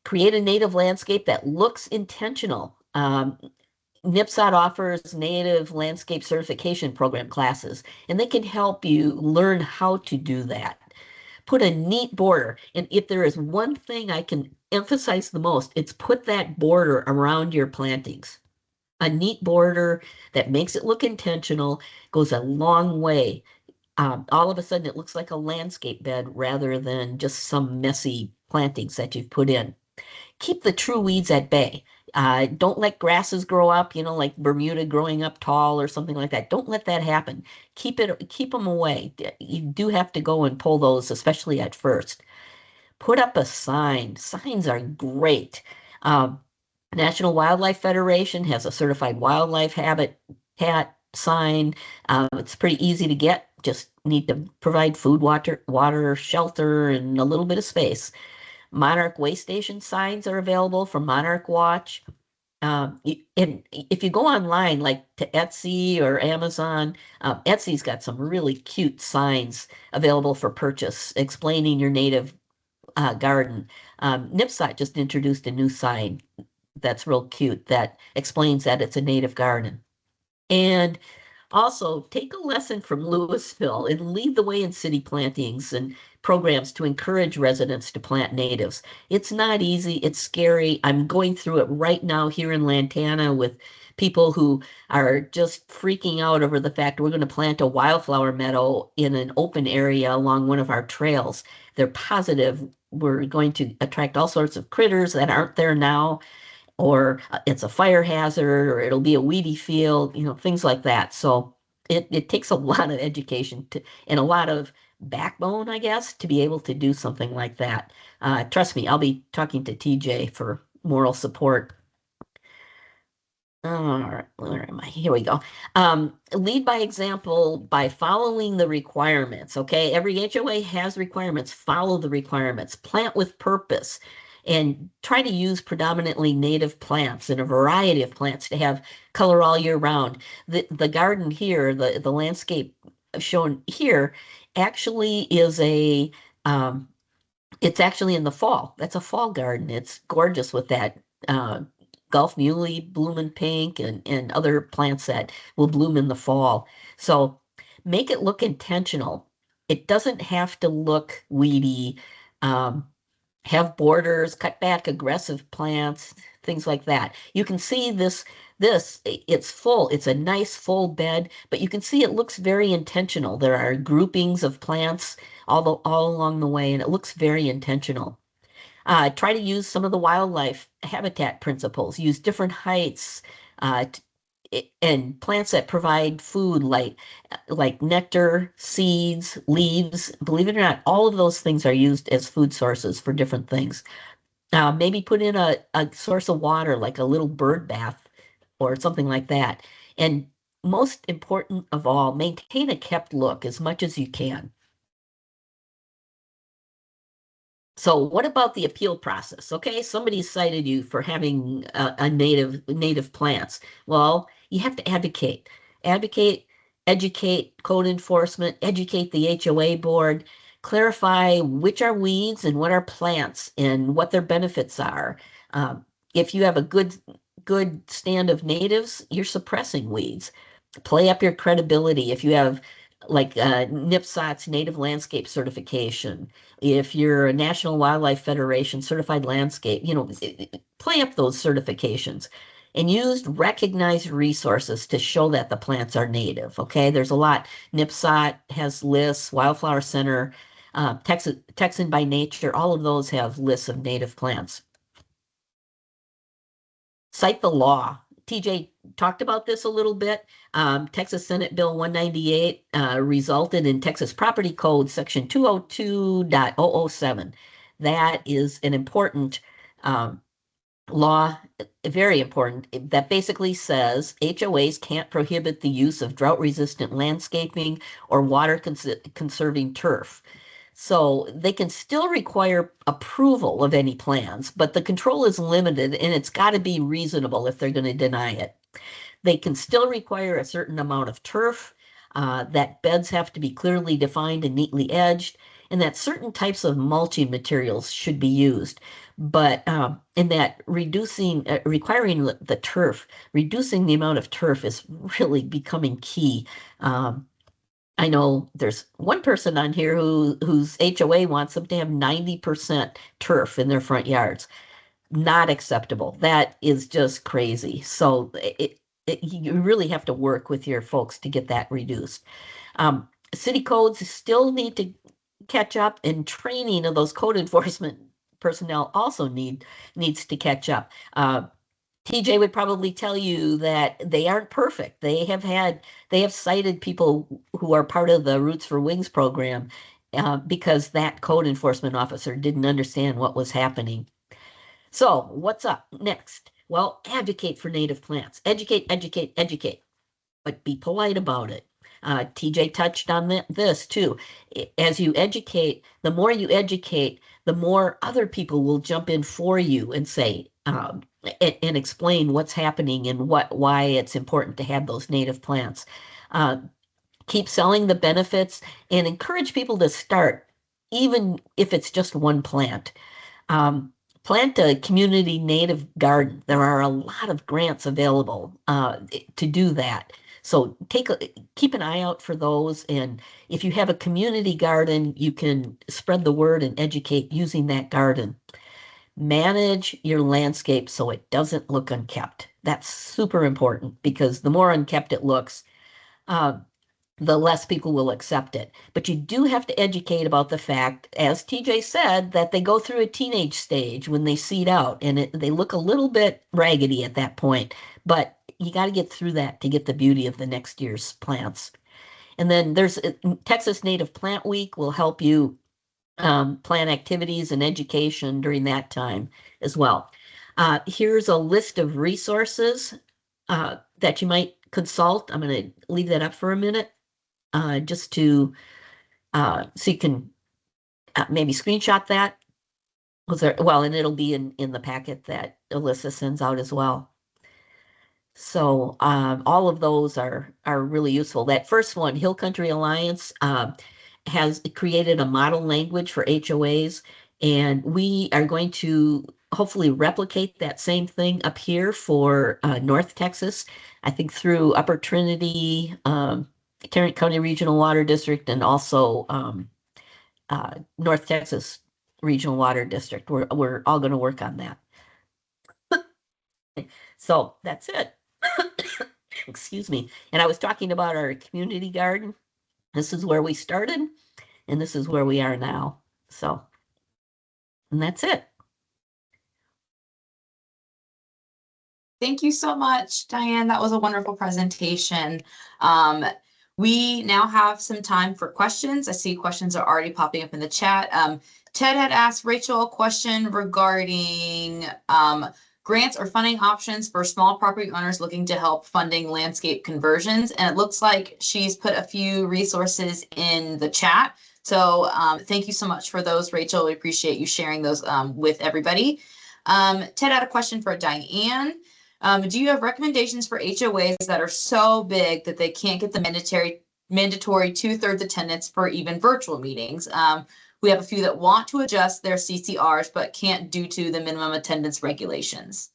Create a native landscape that looks intentional. NCTCOG offers native landscape certification program classes, and they can help you learn how to do that. Put a neat border, and if there is one thing I can emphasize the most, it's put that border around your plantings. A neat border that makes it look intentional goes a long way. All of a sudden, it looks like a landscape bed rather than just some messy plantings that you've put in. Keep the true weeds at bay. Don't let grasses grow up, like Bermuda growing up tall or something like that. Don't let that happen. Keep them away. You do have to go and pull those, especially at first. Put up a sign. Signs are great. National Wildlife Federation has a certified wildlife habitat sign. It's pretty easy to get. Just need to provide food, water, shelter, and a little bit of space. Monarch Way Station signs are available from Monarch Watch. And if you go online, like to Etsy or Amazon, Etsy's got some really cute signs available for purchase explaining your native garden. NCTCOG just introduced a new sign that's real cute that explains that it's a native garden. And also, take a lesson from Louisville and lead the way in city plantings and programs to encourage residents to plant natives. It's not easy, it's scary. I'm going through it right now here in Lantana with people who are just freaking out over the fact we're going to plant a wildflower meadow in an open area along one of our trails. They're positive we're going to attract all sorts of critters that aren't there now, or it's a fire hazard, or it'll be a weedy field, things like that. So it takes a lot of education and a lot of backbone, I guess, to be able to do something like that. Trust me, I'll be talking to TJ for moral support. All right, where am I? Here we go. Lead by example by following the requirements. Okay, every HOA has requirements. Follow the requirements. Plant with purpose, and try to use predominantly native plants and a variety of plants to have color all year round. The garden here, the landscape shown here, actually is it's actually in the fall. That's a fall garden. It's gorgeous with that Gulf Muley blooming pink and other plants that will bloom in the fall. So make it look intentional. It doesn't have to look weedy. Have borders, cut back aggressive plants, things like that. You can see it's full. It's a nice full bed, but you can see it looks very intentional. There are groupings of plants all along the way, and it looks very intentional. Try to use some of the wildlife habitat principles. Use different heights, and plants that provide food like nectar, seeds, leaves. Believe it or not, all of those things are used as food sources for different things. Maybe put in a source of water, like a little bird bath or something like that. And most important of all, maintain a kept look as much as you can. So what about the appeal process? Okay, somebody cited you for having a native plants. Well, you have to advocate, educate code enforcement, educate the HOA board, clarify which are weeds and what are plants and what their benefits are. If you have a good stand of natives, you're suppressing weeds. Play up your credibility. If you have like NCTCOG's Native Landscape Certification, if you're a National Wildlife Federation certified landscape, play up those certifications and use recognized resources to show that the plants are native. Okay, there's a lot. NCTCOG has lists, Wildflower Center, Texan by Nature, all of those have lists of native plants. Cite the law. TJ talked about this a little bit. Texas Senate Bill 198 resulted in Texas Property Code Section 202.007. That is an important law, very important, that basically says HOAs can't prohibit the use of drought-resistant landscaping or water-conserving turf. So they can still require approval of any plans, but the control is limited and it's got to be reasonable if they're going to deny it. They can still require a certain amount of turf, that beds have to be clearly defined and neatly edged, and that certain types of mulching materials should be used. But in that requiring the turf, reducing the amount of turf is really becoming key. I know there's one person on here whose HOA wants them to have 90% turf in their front yards. Not acceptable. That is just crazy. So you really have to work with your folks to get that reduced. City codes still need to catch up, and training of those code enforcement personnel also needs to catch up. TJ would probably tell you that they aren't perfect. They have cited people who are part of the Roots for Wings program because that code enforcement officer didn't understand what was happening. So what's up next? Well, advocate for native plants. Educate, but be polite about it. TJ touched on this too. As you educate, the more you educate, the more other people will jump in for you and say, and explain what's happening and why it's important to have those native plants. Keep selling the benefits and encourage people to start, even if it's just one plant. Plant a community native garden. There are a lot of grants available to do that. So keep an eye out for those. And if you have a community garden, you can spread the word and educate using that garden. Manage your landscape so it doesn't look unkept. That's super important because the more unkept it looks, the less people will accept it. But you do have to educate about the fact, as TJ said, that they go through a teenage stage when they seed out, and they look a little bit raggedy at that point. But you got to get through that to get the beauty of the next year's plants. And then there's Texas Native Plant Week will help you plan activities and education during that time as well. Here's a list of resources that you might consult. I'm going to leave that up for a minute just to so you can maybe screenshot that. And it'll be in the packet that Alyssa sends out as well. So all of those are really useful. That first one, Hill Country Alliance, has created a model language for HOAs, And we are going to hopefully replicate that same thing up here for North Texas. I think through Upper Trinity, Tarrant County Regional Water District, and also North Texas Regional Water District. We're all going to work on that. So that's it. Excuse me. And I was talking about our community garden. This is where we started, and this is where we are now. So, and that's it. Thank you so much, Diane. That was a wonderful presentation. We now have some time for questions. I see questions are already popping up in the chat. Ted had asked Rachel a question regarding grants or funding options for small property owners looking to help funding landscape conversions. And it looks like she's put a few resources in the chat. So thank you so much for those, Rachel. We appreciate you sharing those with everybody. Ted had a question for Diane. Do you have recommendations for HOAs that are so big that they can't get the mandatory 2/3 attendance for even virtual meetings? We have a few that want to adjust their CCRs, but can't due to the minimum attendance regulations.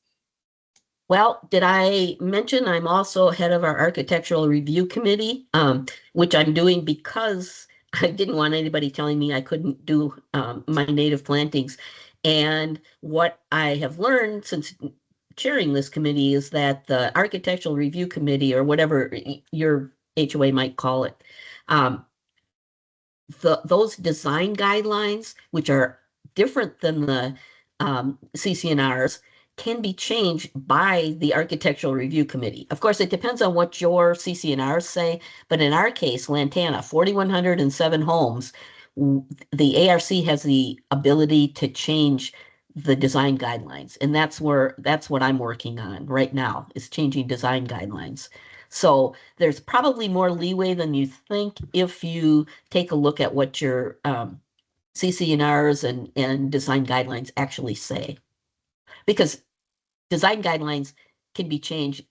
Well, did I mention I'm also head of our architectural review committee, which I'm doing because I didn't want anybody telling me I couldn't do my native plantings. And what I have learned since chairing this committee is that the architectural review committee, or whatever your HOA might call it, those design guidelines, which are different than the CCNRs, can be changed by the architectural review committee. Of course, it depends on what your CCNRs say, but in our case, Lantana, 4,107 homes, the ARC has the ability to change the design guidelines. And that's what I'm working on right now, is changing design guidelines. So there's probably more leeway than you think if you take a look at what your CCNRs and design guidelines actually say. Because design guidelines can be changed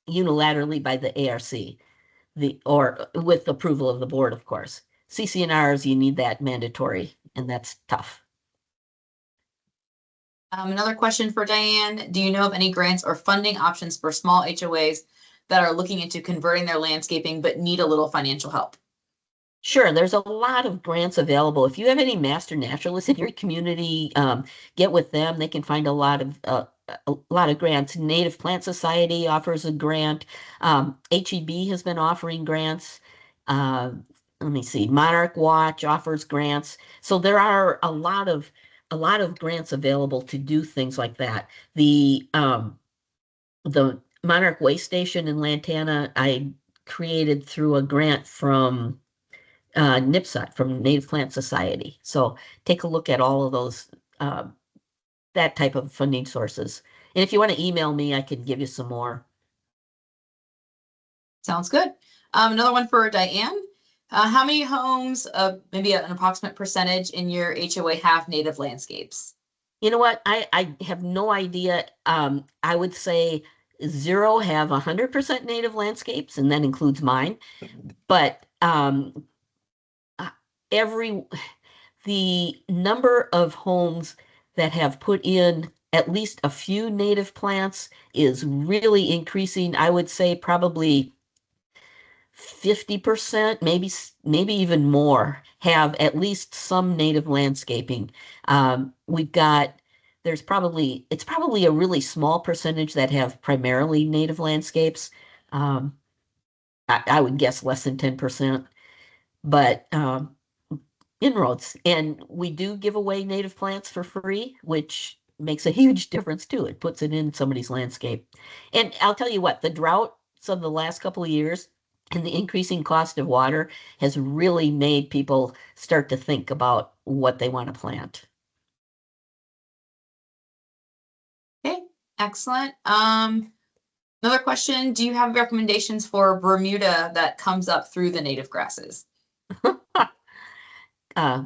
unilaterally by the ARC, or with approval of the board, of course. CCNRs, you need that mandatory, and that's tough. Another question for Diane. Do you know of any grants or funding options for small HOAs that are looking into converting their landscaping but need a little financial help? Sure, there's a lot of grants available. If you have any master naturalists in your community, get with them. They can find a lot of grants. Native Plant Society offers a grant. HEB has been offering grants. Let me see. Monarch Watch offers grants. So there are a lot of grants available to do things like that. The Monarch Waste Station in Lantana, I created through a grant from NIPSOT, from Native Plant Society. So take a look at all of those, that type of funding sources. And if you want to email me, I can give you some more. Sounds good. Another one for Diane. How many homes, maybe an approximate percentage in your HOA have native landscapes? You know what? I have no idea. I would say 0 have 100% native landscapes, and that includes mine. But the number of homes that have put in at least a few native plants is really increasing. I would say probably 50%, maybe even more, have at least some native landscaping. It's probably a really small percentage that have primarily native landscapes. I would guess less than 10%, but inroads. And we do give away native plants for free, which makes a huge difference too. It puts it in somebody's landscape. And I'll tell you what, the droughts of the last couple of years and the increasing cost of water has really made people start to think about what they want to plant. Okay, excellent. Another question, do you have recommendations for Bermuda that comes up through the native grasses?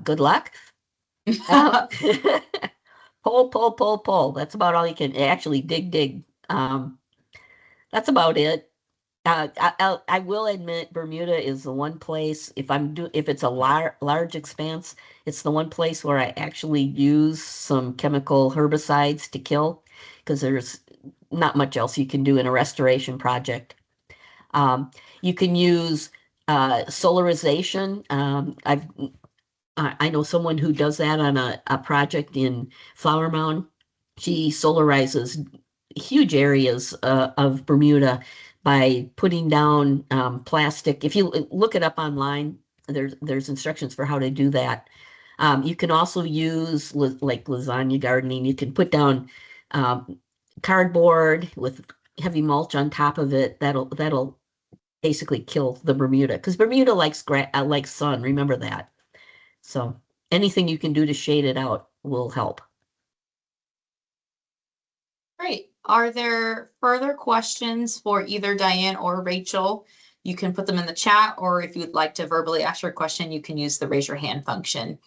Good luck. Pull. That's about all you can actually dig. That's about it. I will admit Bermuda is the one place, if it's a large expanse, it's the one place where I actually use some chemical herbicides to kill, because there's not much else you can do in a restoration project. You can use solarization. I know someone who does that on a project in Flower Mound. She solarizes huge areas of Bermuda by putting down plastic. If you look it up online, there's instructions for how to do that. You can also use like lasagna gardening. You can put down cardboard with heavy mulch on top of it. That'll basically kill the Bermuda, because Bermuda likes sun. Remember that. So anything you can do to shade it out will help. Great. Are there further questions for either Diane or Rachel? You can put them in the chat, or if you'd like to verbally ask your question, you can use the raise your hand function.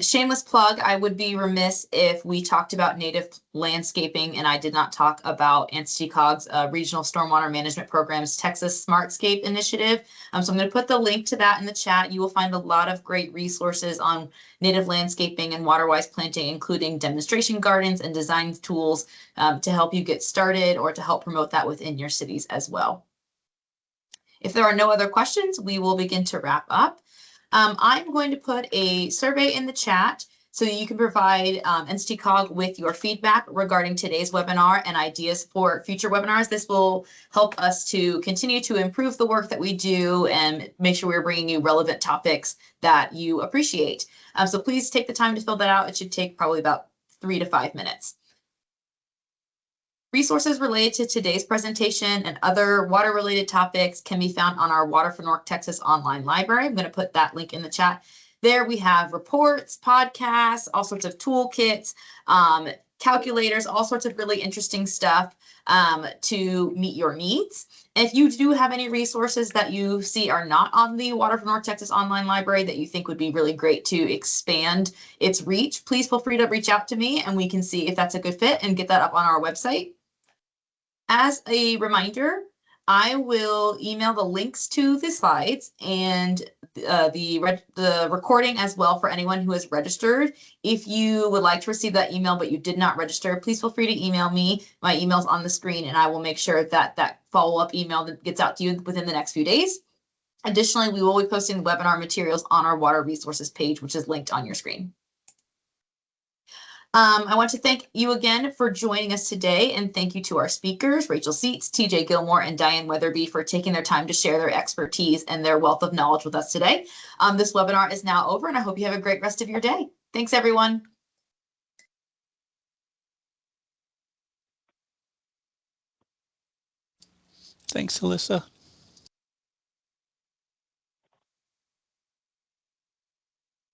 Shameless plug, I would be remiss if we talked about native landscaping and I did not talk about NCTCOG's Regional Stormwater Management Program's Texas Smartscape Initiative. So I'm going to put the link to that in the chat. You will find a lot of great resources on native landscaping and water-wise planting, including demonstration gardens and design tools to help you get started or to help promote that within your cities as well. If there are no other questions, we will begin to wrap up. I'm going to put a survey in the chat so you can provide NCTCOG with your feedback regarding today's webinar and ideas for future webinars. This will help us to continue to improve the work that we do and make sure we're bringing you relevant topics that you appreciate. So please take the time to fill that out. It should take probably about 3 to 5 minutes. Resources related to today's presentation and other water-related topics can be found on our Water for North Texas online library. I'm going to put that link in the chat. There we have reports, podcasts, all sorts of toolkits, calculators, all sorts of really interesting stuff to meet your needs. And if you do have any resources that you see are not on the Water for North Texas online library that you think would be really great to expand its reach, please feel free to reach out to me and we can see if that's a good fit and get that up on our website. As a reminder, I will email the links to the slides and the recording as well for anyone who has registered. If you would like to receive that email but you did not register, please feel free to email me. My email's on the screen and I will make sure that that follow-up email that gets out to you within the next few days. Additionally, we will be posting webinar materials on our water resources page, which is linked on your screen. I want to thank you again for joining us today, and thank you to our speakers, Rachel Seitz, TJ Gilmore, and Diane Weatherby, for taking their time to share their expertise and their wealth of knowledge with us today. This webinar is now over, and I hope you have a great rest of your day. Thanks, everyone. Thanks, Alyssa.